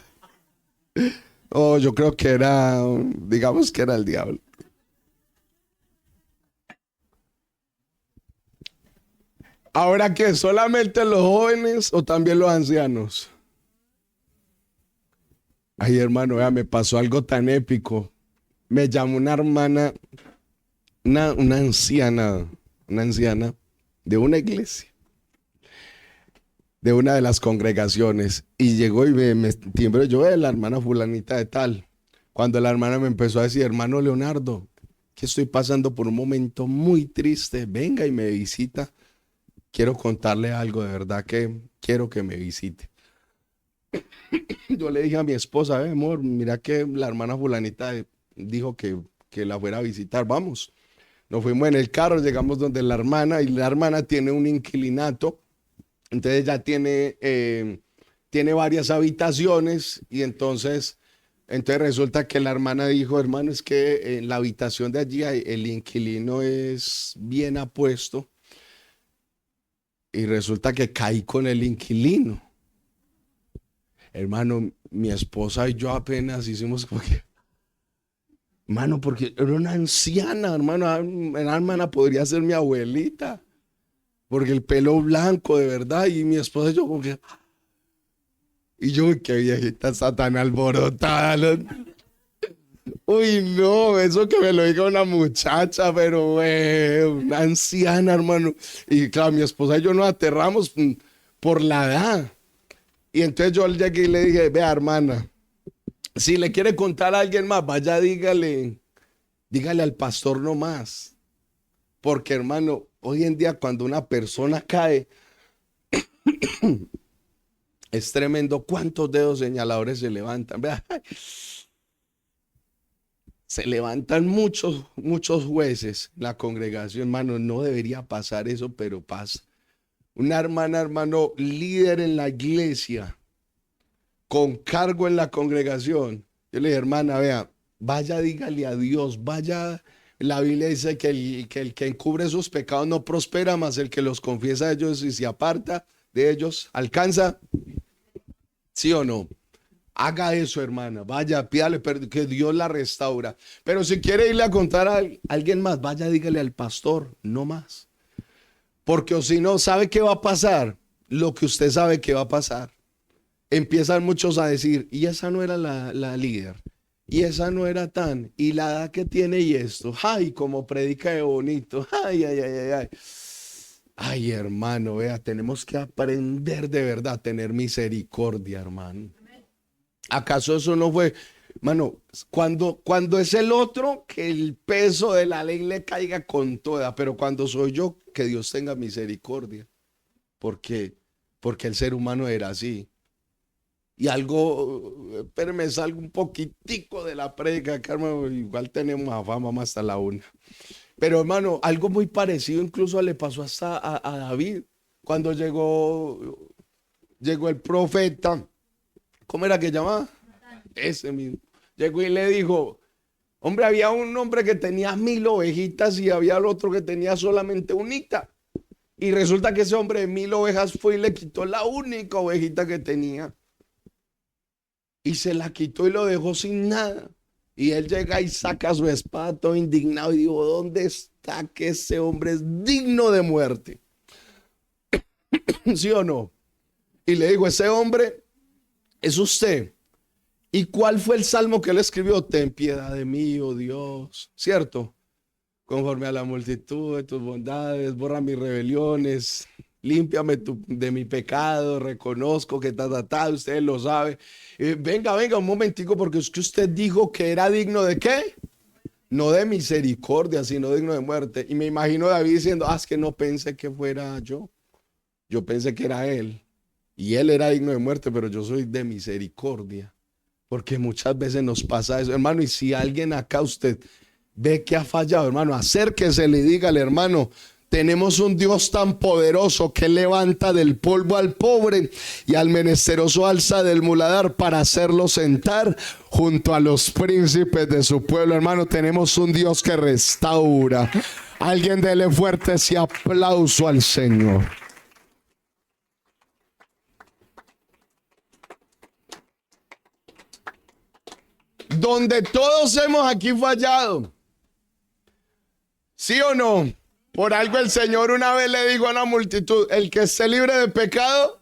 Oh, yo creo que digamos que era el diablo. Ahora que solamente los jóvenes o también los ancianos. Ay, hermano, vea, me pasó algo tan épico. Me llamó una hermana, una anciana de una iglesia, de una de las congregaciones, y llegó y me timbró, yo, la hermana fulanita de tal. Cuando la hermana me empezó a decir, hermano Leonardo, que estoy pasando por un momento muy triste, venga y me visita. Quiero contarle algo, de verdad que quiero que me visite. Yo le dije a mi esposa, amor, mira que la hermana fulanita dijo que la fuera a visitar, vamos. Nos fuimos en el carro, llegamos donde la hermana y la hermana tiene un inquilinato Entonces ya tiene varias habitaciones y entonces resulta que la hermana dijo, hermano, es que en la habitación de allí el inquilino es bien apuesto y resulta que caí con el inquilino. Hermano, mi esposa y yo apenas hicimos como que, hermano, porque era una anciana, hermano, la hermana podría ser mi abuelita, porque el pelo blanco de verdad y mi esposa y yo como que, y yo, qué viejita está tan alborotada. Uy, no, eso que me lo diga una muchacha, pero una anciana, hermano. Y claro, mi esposa y yo nos aterramos por la edad. Y entonces yo llegué y le dije, vea, hermana, si le quiere contar a alguien más, vaya, dígale al pastor nomás. Porque, hermano, hoy en día cuando una persona cae, es tremendo cuántos dedos señaladores se levantan. Vea, se levantan muchos jueces en la congregación, hermano. No debería pasar eso, pero pasa. Una hermana, hermano, líder en la iglesia, con cargo en la congregación. Yo le dije, hermana, vea, vaya, dígale a Dios, vaya. La Biblia dice que el que encubre sus pecados no prospera, más el que los confiesa a ellos y se aparta de ellos, alcanza. ¿Sí o no? Haga eso, hermana. Vaya, pídale perdón, que Dios la restaura. Pero si quiere irle a contar a alguien más, vaya, dígale al pastor, no más. Porque o si no, ¿sabe qué va a pasar? Lo que usted sabe que va a pasar. Empiezan muchos a decir, y esa no era la líder, y esa no era tan, y la edad que tiene y esto, ay, como predica de bonito, ay, ay, ay, ay, ay. Ay, hermano, vea, tenemos que aprender de verdad a tener misericordia, hermano. ¿Acaso eso no fue, mano, cuando es el otro, que el peso de la ley le caiga con toda, pero cuando soy yo, que Dios tenga misericordia, porque, porque el ser humano era así. Y algo, pero me salgo un poquitico de la predica, Carmen, igual tenemos a fama hasta la una. Pero hermano, algo muy parecido incluso le pasó hasta a David, cuando llegó el profeta, ¿cómo era que llamaba? Ese mismo. Llegó y le dijo, hombre, había un hombre que tenía 1000 ovejitas y había el otro que tenía solamente unita. Y resulta que ese hombre de 1000 ovejas fue y le quitó la única ovejita que tenía. Y se la quitó y lo dejó sin nada. Y él llega y saca su espada todo indignado y dijo, ¿dónde está que ese hombre es digno de muerte? ¿Sí o no? Y le dijo, ese hombre es usted. ¿Y cuál fue el salmo que él escribió? Ten piedad de mí, oh Dios. ¿Cierto? Conforme a la multitud de tus bondades, borra mis rebeliones, límpiame de mi pecado, reconozco que usted lo sabe. Venga, un momentico, porque es que usted dijo que era digno de ¿qué? No de misericordia, sino digno de muerte. Y me imagino David diciendo, es que no pensé que fuera yo pensé que era él. Y él era digno de muerte, pero yo soy de misericordia. Porque muchas veces nos pasa eso, hermano, y si alguien acá usted ve que ha fallado, hermano, acérquese y dígale, hermano, tenemos un Dios tan poderoso que levanta del polvo al pobre y al menesteroso alza del muladar para hacerlo sentar junto a los príncipes de su pueblo. Hermano, tenemos un Dios que restaura. Alguien dele fuerte ese aplauso al Señor. Donde todos hemos aquí fallado. ¿Sí o no? Por algo el Señor una vez le dijo a la multitud, el que esté libre de pecado,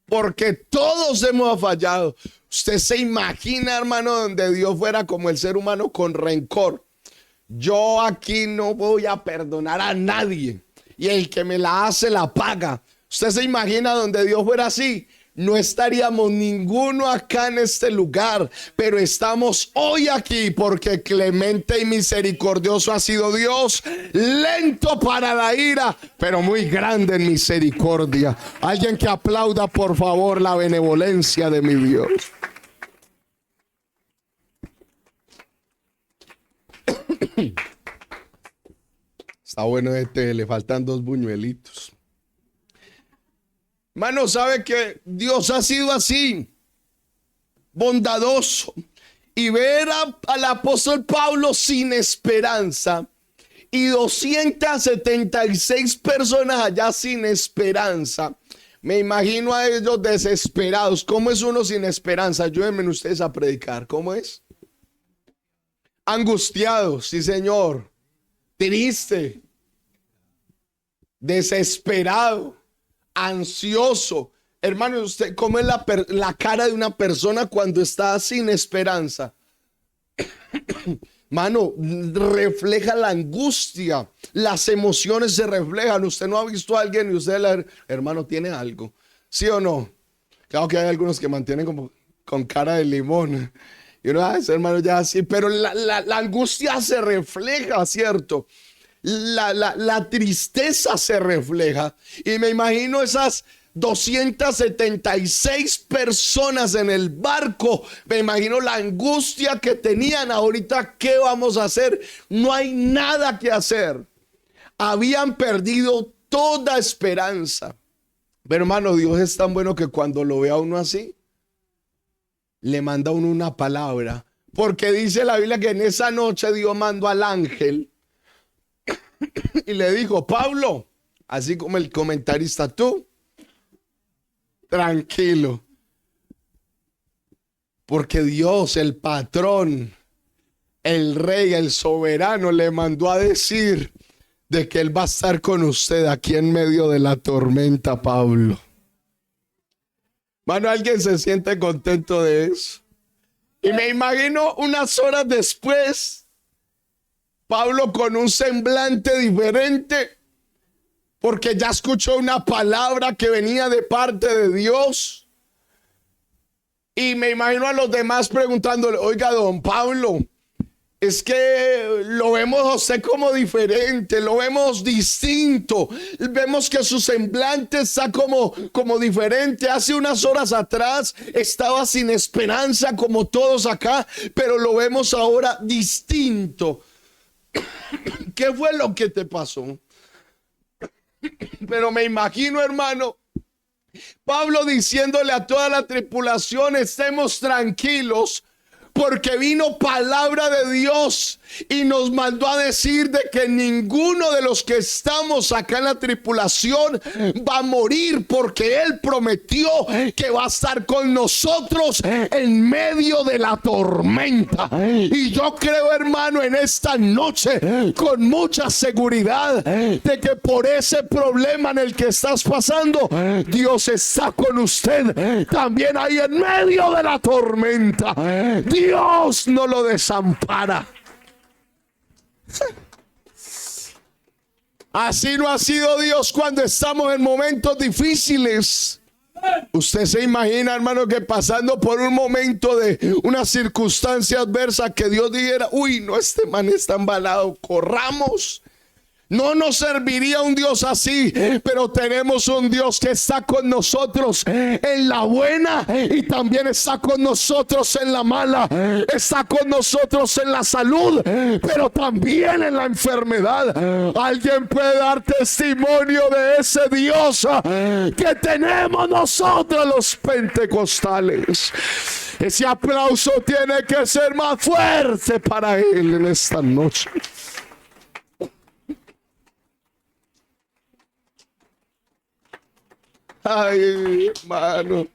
porque todos hemos fallado. Usted se imagina, hermano, donde Dios fuera como el ser humano con rencor. Yo aquí no voy a perdonar a nadie. Y el que me la hace, la paga. Usted se imagina donde Dios fuera así. No estaríamos ninguno acá en este lugar, pero estamos hoy aquí porque clemente y misericordioso ha sido Dios, lento para la ira, pero muy grande en misericordia. Alguien que aplauda por favor la benevolencia de mi Dios. Está bueno le faltan 2 buñuelitos. Hermano, sabe que Dios ha sido así, bondadoso. Y ver al apóstol Pablo sin esperanza y 276 personas allá sin esperanza. Me imagino a ellos desesperados. ¿Cómo es uno sin esperanza? Ayúdenme ustedes a predicar. ¿Cómo es? Angustiado, sí señor. Triste. Desesperado. Ansioso. Hermano, ¿usted cómo es la cara de una persona cuando está sin esperanza? Mano, refleja la angustia. Las emociones se reflejan. Usted no ha visto a alguien y usted, hermano, tiene algo. ¿Sí o no? Claro que hay algunos que mantienen como con cara de limón. Y uno, ese hermano ya así. Pero la angustia se refleja, ¿cierto? La tristeza se refleja. Y me imagino esas 276 personas en el barco. Me imagino la angustia que tenían. Ahorita, ¿qué vamos a hacer? No hay nada que hacer. Habían perdido toda esperanza. Pero hermano, Dios es tan bueno que cuando lo ve a uno así, le manda a uno una palabra. Porque dice la Biblia que en esa noche Dios mandó al ángel y le dijo: Pablo, así como el comentarista, tú tranquilo, porque Dios, el patrón, el rey, el soberano, le mandó a decir de que Él va a estar con usted aquí en medio de la tormenta, Pablo. Mano, ¿alguien se siente contento de eso? Y me imagino unas horas después, Pablo con un semblante diferente, porque ya escuchó una palabra que venía de parte de Dios. Y me imagino a los demás preguntándole: oiga, don Pablo, es que lo vemos a usted como diferente, lo vemos distinto. Vemos que su semblante está como diferente. Hace unas horas atrás estaba sin esperanza como todos acá, pero lo vemos ahora distinto. ¿Qué fue lo que te pasó? Pero me imagino, hermano, Pablo diciéndole a toda la tripulación: estemos tranquilos, porque vino palabra de Dios y nos mandó a decir de que ninguno de los que estamos acá en la tripulación va a morir, porque Él prometió que va a estar con nosotros en medio de la tormenta. Y yo creo, hermano, en esta noche con mucha seguridad de que por ese problema en el que estás pasando, Dios está con usted también ahí en medio de la tormenta. Dios no lo desampara. Así no ha sido Dios cuando estamos en momentos difíciles. Usted se imagina, hermano, que pasando por un momento de una circunstancia adversa, que Dios dijera: uy, no, este man está embalado, corramos. No nos serviría un Dios así, pero tenemos un Dios que está con nosotros en la buena y también está con nosotros en la mala. Está con nosotros en la salud, pero también en la enfermedad. Alguien puede dar testimonio de ese Dios que tenemos nosotros los pentecostales. Ese aplauso tiene que ser más fuerte para Él en esta noche. Ay, hermano,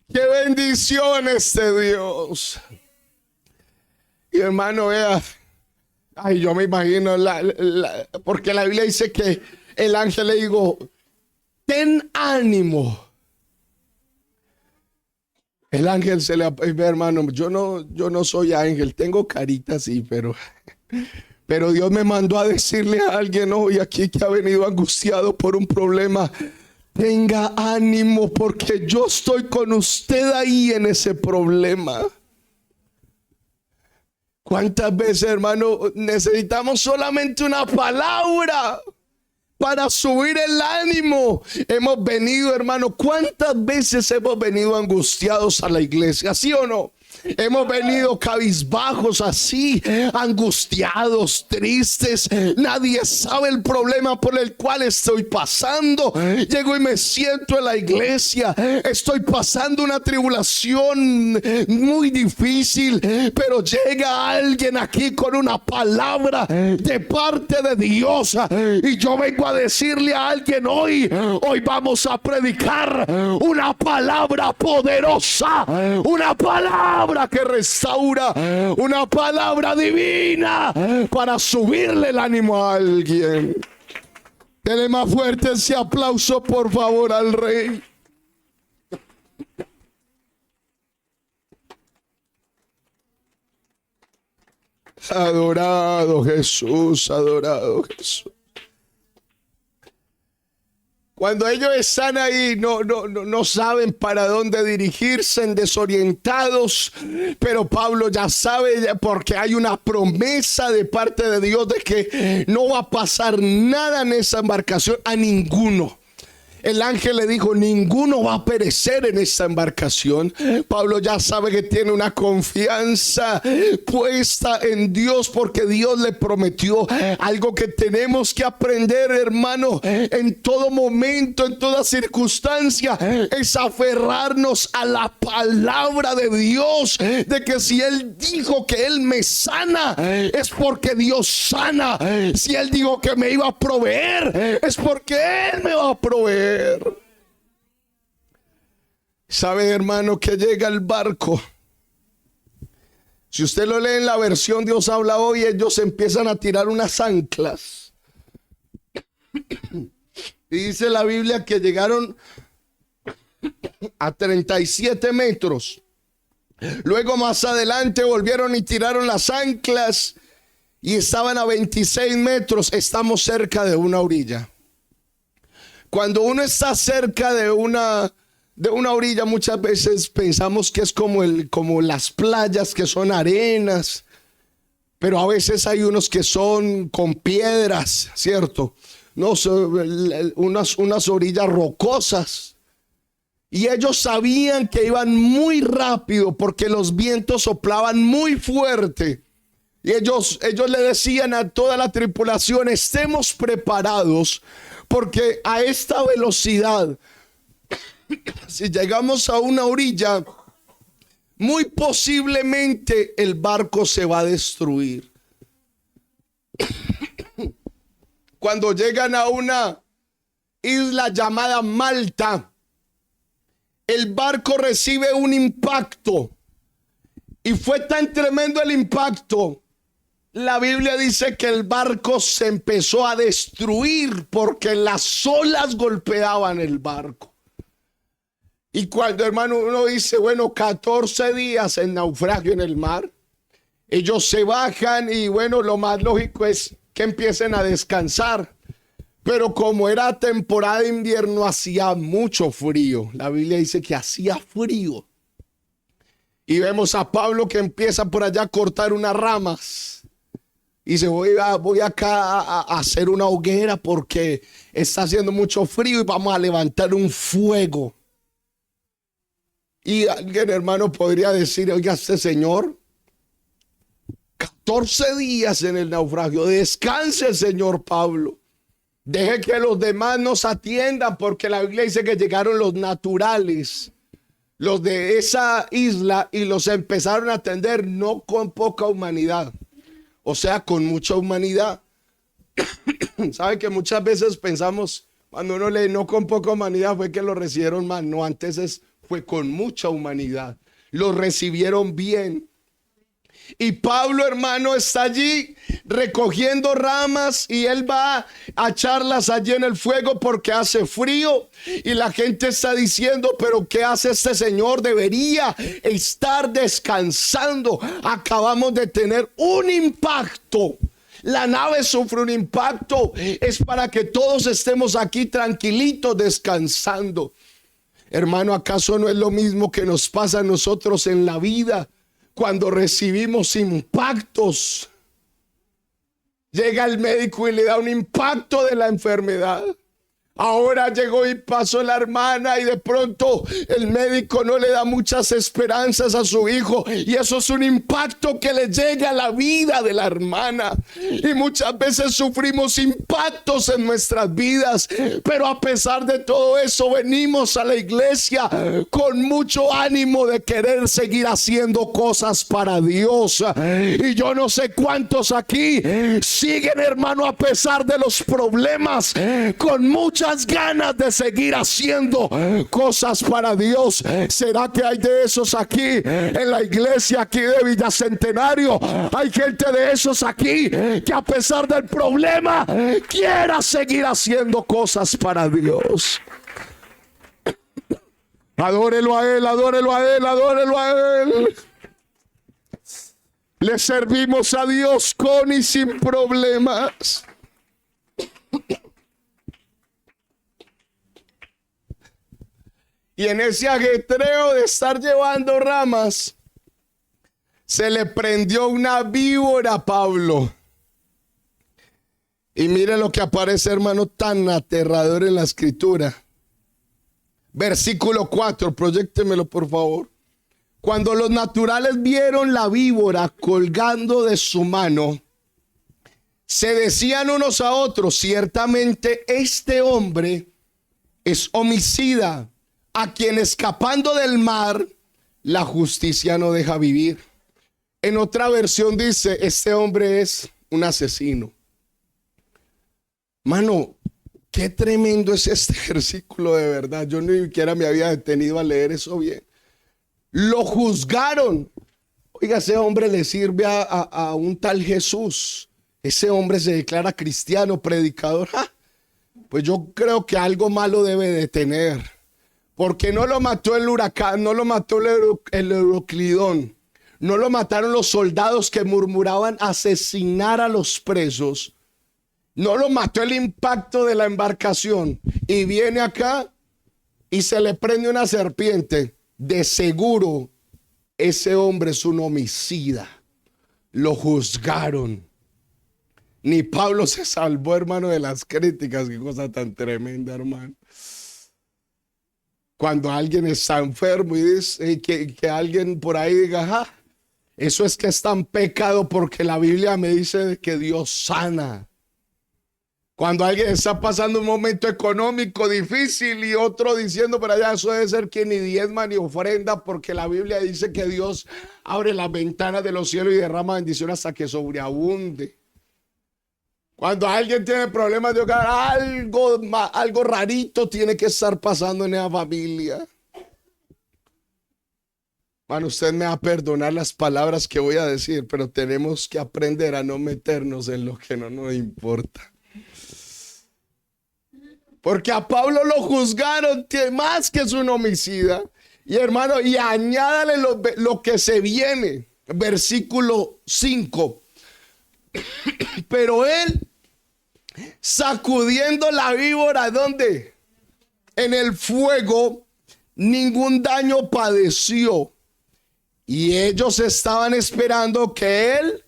qué bendición este Dios. Y hermano, vea, ay, yo me imagino, porque la Biblia dice que el ángel le dijo: ten ánimo. El ángel se le ve, hermano, yo no soy ángel, tengo carita así, pero Dios me mandó a decirle a alguien hoy aquí que ha venido angustiado por un problema: tenga ánimo, porque yo estoy con usted ahí en ese problema. ¿Cuántas veces, hermano, necesitamos solamente una palabra para subir el ánimo? Hemos venido, hermano, ¿cuántas veces hemos venido angustiados a la iglesia? ¿Sí o no? Hemos venido cabizbajos así, angustiados, tristes. Nadie sabe el problema por el cual estoy pasando. Llego y me siento en la iglesia. Estoy pasando una tribulación muy difícil, pero llega alguien aquí con una palabra de parte de Dios. Y yo vengo a decirle a alguien hoy vamos a predicar una palabra poderosa, una palabra que restaura, una palabra divina para subirle el ánimo a alguien. Dele más fuerte ese aplauso, por favor, al Rey. Adorado Jesús, adorado Jesús. Cuando ellos están ahí, no saben para dónde dirigirse, desorientados. Pero Pablo ya sabe, porque hay una promesa de parte de Dios de que no va a pasar nada en esa embarcación a ninguno. El ángel le dijo, ninguno va a perecer en esta embarcación. Pablo ya sabe que tiene una confianza puesta en Dios, porque Dios le prometió. Algo que tenemos que aprender, hermano, en todo momento, en toda circunstancia, es aferrarnos a la palabra de Dios, de que si Él dijo que Él me sana, es porque Dios sana. Si Él dijo que me iba a proveer, es porque Él me va a proveer. ¿Sabe, hermano, que llega el barco? Si usted lo lee en la versión Dios habla hoy, ellos empiezan a tirar unas anclas. Y dice la Biblia que llegaron a 37 metros. Luego más adelante volvieron y tiraron las anclas y estaban a 26 metros. Estamos cerca de una orilla. Cuando uno está cerca de una orilla, muchas veces pensamos que es como las playas, que son arenas, pero a veces hay unos que son con piedras, ¿cierto? No, son unas orillas rocosas. Y ellos sabían que iban muy rápido porque los vientos soplaban muy fuerte. Y ellos le decían a toda la tripulación, estemos preparados, porque a esta velocidad, si llegamos a una orilla, muy posiblemente el barco se va a destruir. Cuando llegan a una isla llamada Malta, el barco recibe un impacto. Y fue tan tremendo el impacto, la Biblia dice que el barco se empezó a destruir porque las olas golpeaban el barco. Y cuando, hermano, uno dice, bueno, 14 días en naufragio en el mar, ellos se bajan y bueno, lo más lógico es que empiecen a descansar. Pero como era temporada de invierno, hacía mucho frío. La Biblia dice que hacía frío. Y vemos a Pablo que empieza por allá a cortar unas ramas. Y dice, voy acá a hacer una hoguera porque está haciendo mucho frío y vamos a levantar un fuego. Y alguien, hermano, podría decir, oiga, este señor, 14 días en el naufragio, descanse, señor Pablo. Deje que los demás nos atiendan, porque la Biblia dice que llegaron los naturales, los de esa isla, y los empezaron a atender no con poca humanidad, o sea, con mucha humanidad. Sabe que muchas veces pensamos, cuando uno lee no con poca humanidad, fue que lo recibieron mal. No, antes fue con mucha humanidad. Los recibieron bien. Y Pablo, hermano, está allí recogiendo ramas y él va a echarlas allí en el fuego porque hace frío. Y la gente está diciendo, pero ¿qué hace este señor? Debería estar descansando. Acabamos de tener un impacto. La nave sufre un impacto. Es para que todos estemos aquí tranquilitos descansando. Hermano, ¿acaso no es lo mismo que nos pasa a nosotros en la vida? Cuando recibimos impactos, llega el médico y le da un impacto de la enfermedad. Ahora llegó y pasó la hermana y de pronto el médico no le da muchas esperanzas a su hijo y eso es un impacto que le llega a la vida de la hermana. Y muchas veces sufrimos impactos en nuestras vidas, pero a pesar de todo eso venimos a la iglesia con mucho ánimo de querer seguir haciendo cosas para Dios. Y yo no sé cuántos aquí siguen, hermano, a pesar de los problemas, con muchas ganas de seguir haciendo cosas para Dios. ¿Será que hay de esos aquí en la iglesia aquí de Villa Centenario? Hay gente de esos aquí que a pesar del problema quiera seguir haciendo cosas para Dios. Adórelo a Él, adórelo a Él, adórelo a Él. Le servimos a Dios con y sin problemas. Y en ese ajetreo de estar llevando ramas, se le prendió una víbora a Pablo. Y mire lo que aparece, hermano, tan aterrador en la escritura. Versículo 4, proyéctemelo por favor. Cuando los naturales vieron la víbora colgando de su mano, se decían unos a otros: ciertamente este hombre es homicida, a quien escapando del mar la justicia no deja vivir. En otra versión dice: este hombre es un asesino. Mano, qué tremendo es este versículo, de verdad. Yo ni siquiera me había detenido a leer eso bien. Lo juzgaron. Oiga, ese hombre le sirve a un tal Jesús. Ese hombre se declara cristiano, predicador. Pues yo creo que algo malo debe de tener. Porque no lo mató el huracán, no lo mató el Euroclidón, no lo mataron los soldados que murmuraban asesinar a los presos, no lo mató el impacto de la embarcación y viene acá y se le prende una serpiente. De seguro ese hombre es un homicida. Lo juzgaron. Ni Pablo se salvó, hermano, de las críticas. Qué cosa tan tremenda, hermano. Cuando alguien está enfermo y dice que alguien por ahí diga: eso es que está en pecado, porque la Biblia me dice que Dios sana. Cuando alguien está pasando un momento económico difícil y otro diciendo por allá: eso debe ser que ni diezma ni ofrenda, porque la Biblia dice que Dios abre las ventanas de los cielos y derrama bendición hasta que sobreabunde. Cuando alguien tiene problemas de hogar, algo rarito tiene que estar pasando en esa familia. Bueno, usted me va a perdonar las palabras que voy a decir, pero tenemos que aprender a no meternos en lo que no nos importa. Porque a Pablo lo juzgaron más que es un homicida. Y hermano, y añádale lo que se viene. Versículo 5. Pero él, sacudiendo la víbora, ¿dónde? En el fuego, ningún daño padeció. Y ellos estaban esperando que él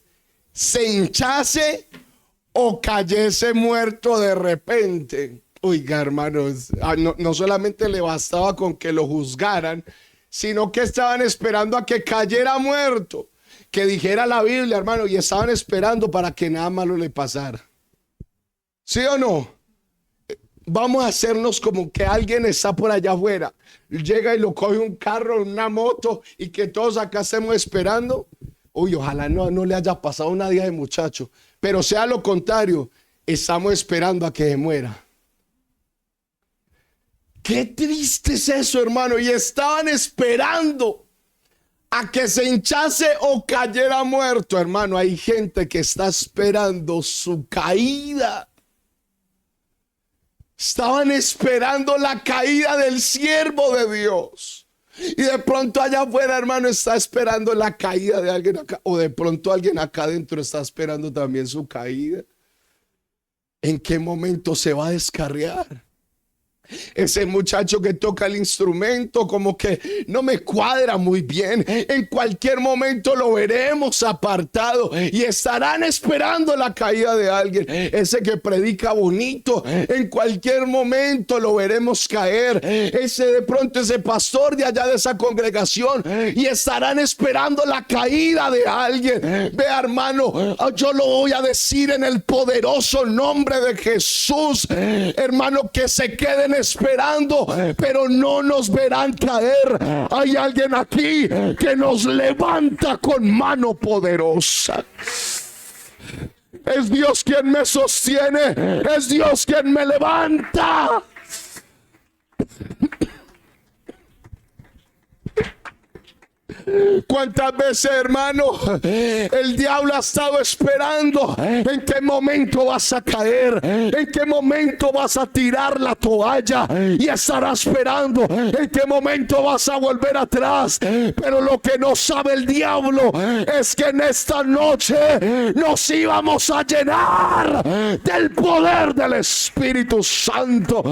se hinchase o cayese muerto de repente. Oiga, hermanos, no solamente le bastaba con que lo juzgaran, sino que estaban esperando a que cayera muerto, que dijera la Biblia, hermano, y estaban esperando para que nada malo le pasara. ¿Sí o no? Vamos a hacernos como que alguien está por allá afuera, llega y lo coge un carro, una moto, y que todos acá estemos esperando. Uy, ojalá no le haya pasado nadie de muchacho, pero sea lo contrario, estamos esperando a que se muera. Qué triste es eso, hermano. Y estaban esperando a que se hinchase o cayera muerto, hermano. Hay gente que está esperando su caída. Estaban esperando la caída del siervo de Dios. Y de pronto allá afuera, hermano, está esperando la caída de alguien acá. O de pronto alguien acá adentro está esperando también su caída. ¿En qué momento se va a descarriar? Ese muchacho que toca el instrumento como que no me cuadra muy bien. En cualquier momento lo veremos apartado y estarán esperando la caída de alguien. Ese que predica bonito, en cualquier momento lo veremos caer. Ese de pronto, ese pastor de allá de esa congregación, y estarán esperando la caída de alguien. Vea, hermano, yo lo voy a decir en el poderoso nombre de Jesús, hermano, que se queden esperando, pero no nos verán caer. Hay alguien aquí que nos levanta con mano poderosa. Es Dios quien me sostiene, es Dios quien me levanta. ¿Cuántas veces, hermano, el diablo ha estado esperando en qué momento vas a caer, en qué momento vas a tirar la toalla, y estará esperando en qué momento vas a volver atrás? Pero lo que no sabe el diablo es que en esta noche nos íbamos a llenar del poder del Espíritu Santo.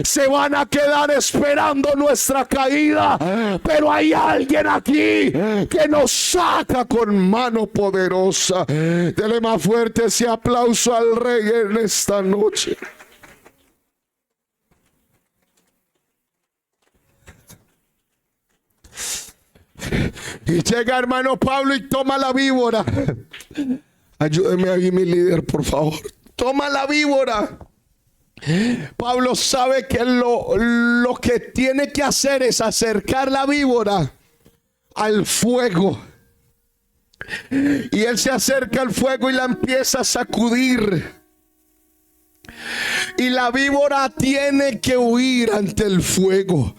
Se van a quedar esperando nuestra caída, pero hay alguien aquí que nos saca con mano poderosa. Dele más fuerte ese aplauso al Rey en esta noche. Y llega hermano Pablo y toma la víbora. Ayúdeme ahí, mi líder, por favor. Toma la víbora. Pablo sabe que lo que tiene que hacer es acercar la víbora al fuego, y él se acerca al fuego y la empieza a sacudir, y la víbora tiene que huir ante el fuego.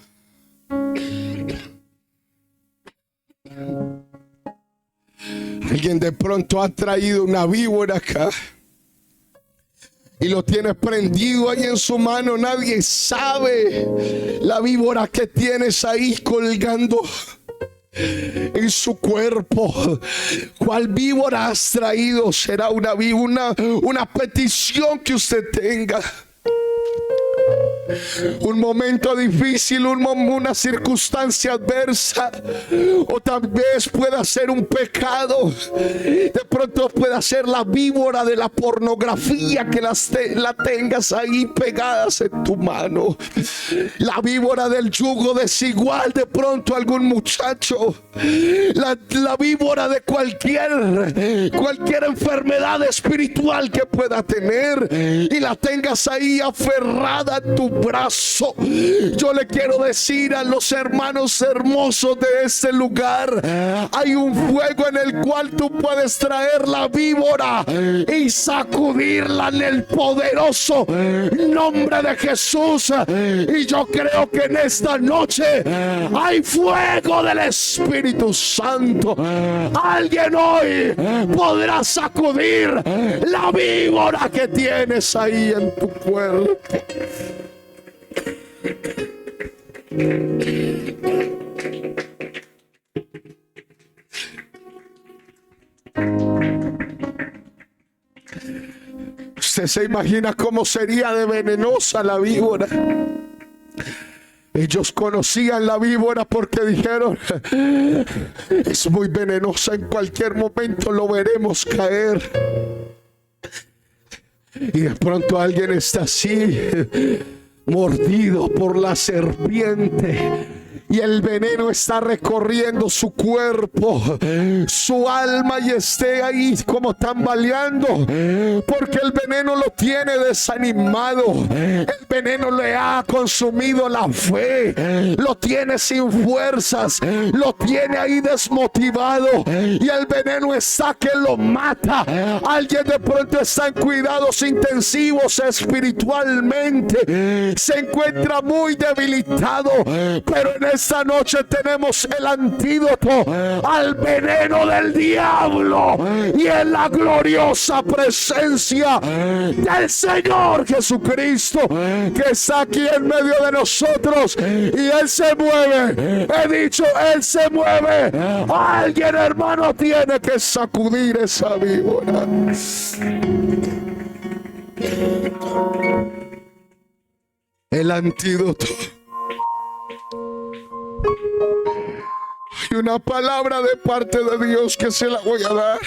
Alguien de pronto ha traído una víbora acá y lo tiene prendido ahí en su mano. Nadie sabe la víbora que tienes ahí colgando en su cuerpo. ¿Cuál víbora has traído? Será una petición que usted tenga, un momento difícil, una circunstancia adversa, o tal vez pueda ser un pecado. De pronto pueda ser la víbora de la pornografía, que la tengas ahí pegadas en tu mano. La víbora del yugo desigual, de pronto algún muchacho. La víbora de cualquier enfermedad espiritual que pueda tener, y la tengas ahí aferrada en tu brazo. Yo le quiero decir a los hermanos hermosos de este lugar: hay un fuego en el cual tú puedes traer la víbora y sacudirla en el poderoso nombre de Jesús. Y yo creo que en esta noche hay fuego del Espíritu Santo. Alguien hoy podrá sacudir la víbora que tienes ahí en tu cuerpo. Usted se imagina cómo sería de venenosa la víbora. Ellos conocían la víbora porque dijeron: es muy venenosa, en cualquier momento lo veremos caer. Y de pronto alguien está así, mordido por la serpiente, y el veneno está recorriendo su cuerpo, su alma, y esté ahí como tambaleando, porque el veneno lo tiene desanimado. El veneno le ha consumido la fe, lo tiene sin fuerzas, lo tiene ahí desmotivado, y el veneno está que lo mata. Alguien de pronto está en cuidados intensivos espiritualmente, se encuentra muy debilitado, pero en esta noche tenemos el antídoto al veneno del diablo, y en la gloriosa presencia del Señor Jesucristo, que está aquí en medio de nosotros, y Él se mueve. He dicho, Él se mueve. Alguien, hermano, tiene que sacudir esa víbora. el antídoto. Hay una palabra de parte de Dios que se la voy a dar,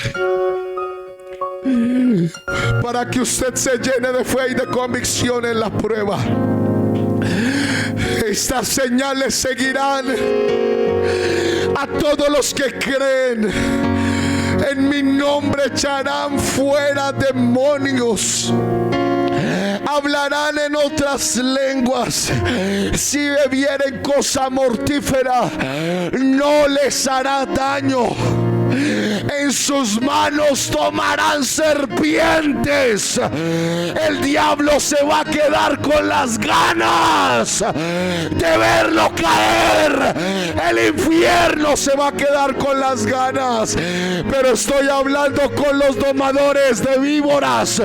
para que usted se llene de fe y de convicción en la prueba. Estas señales seguirán a todos los que creen. En mi nombre echarán fuera demonios, hablarán en otras lenguas, si bebieren cosa mortífera no les hará daño, en sus manos tomarán serpientes. El diablo se va a quedar con las ganas de verlo caer. El infierno se va a quedar con las ganas. Pero estoy hablando con los domadores de víboras.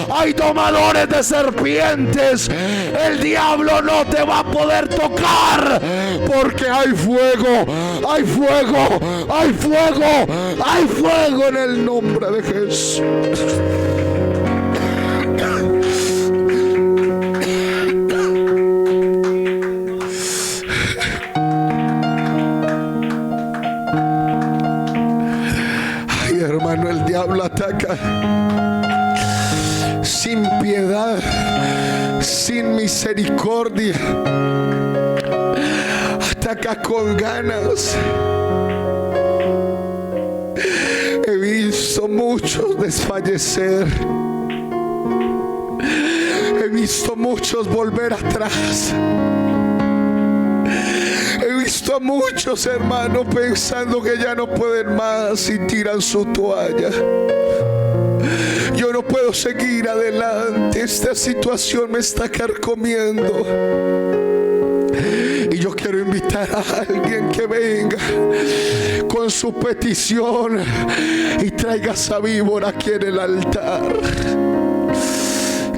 Hay domadores de serpientes. El diablo no te va a poder tocar, porque hay fuego, hay fuego, hay fuego, hay fuego en el nombre de Jesús. Ay, hermano, el diablo ataca sin piedad, sin misericordia, ataca con ganas. He visto muchos desfallecer. He visto muchos volver atrás. He visto a muchos hermanos pensando que ya no pueden más y tiran su toalla. Yo no puedo seguir adelante. Esta situación me está carcomiendo. Y yo quiero invitar a alguien que venga con su petición y traiga esa víbora aquí en el altar.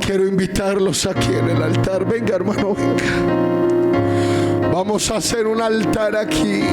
Quiero invitarlos aquí en el altar. Venga, hermano, venga. Vamos a hacer un altar aquí.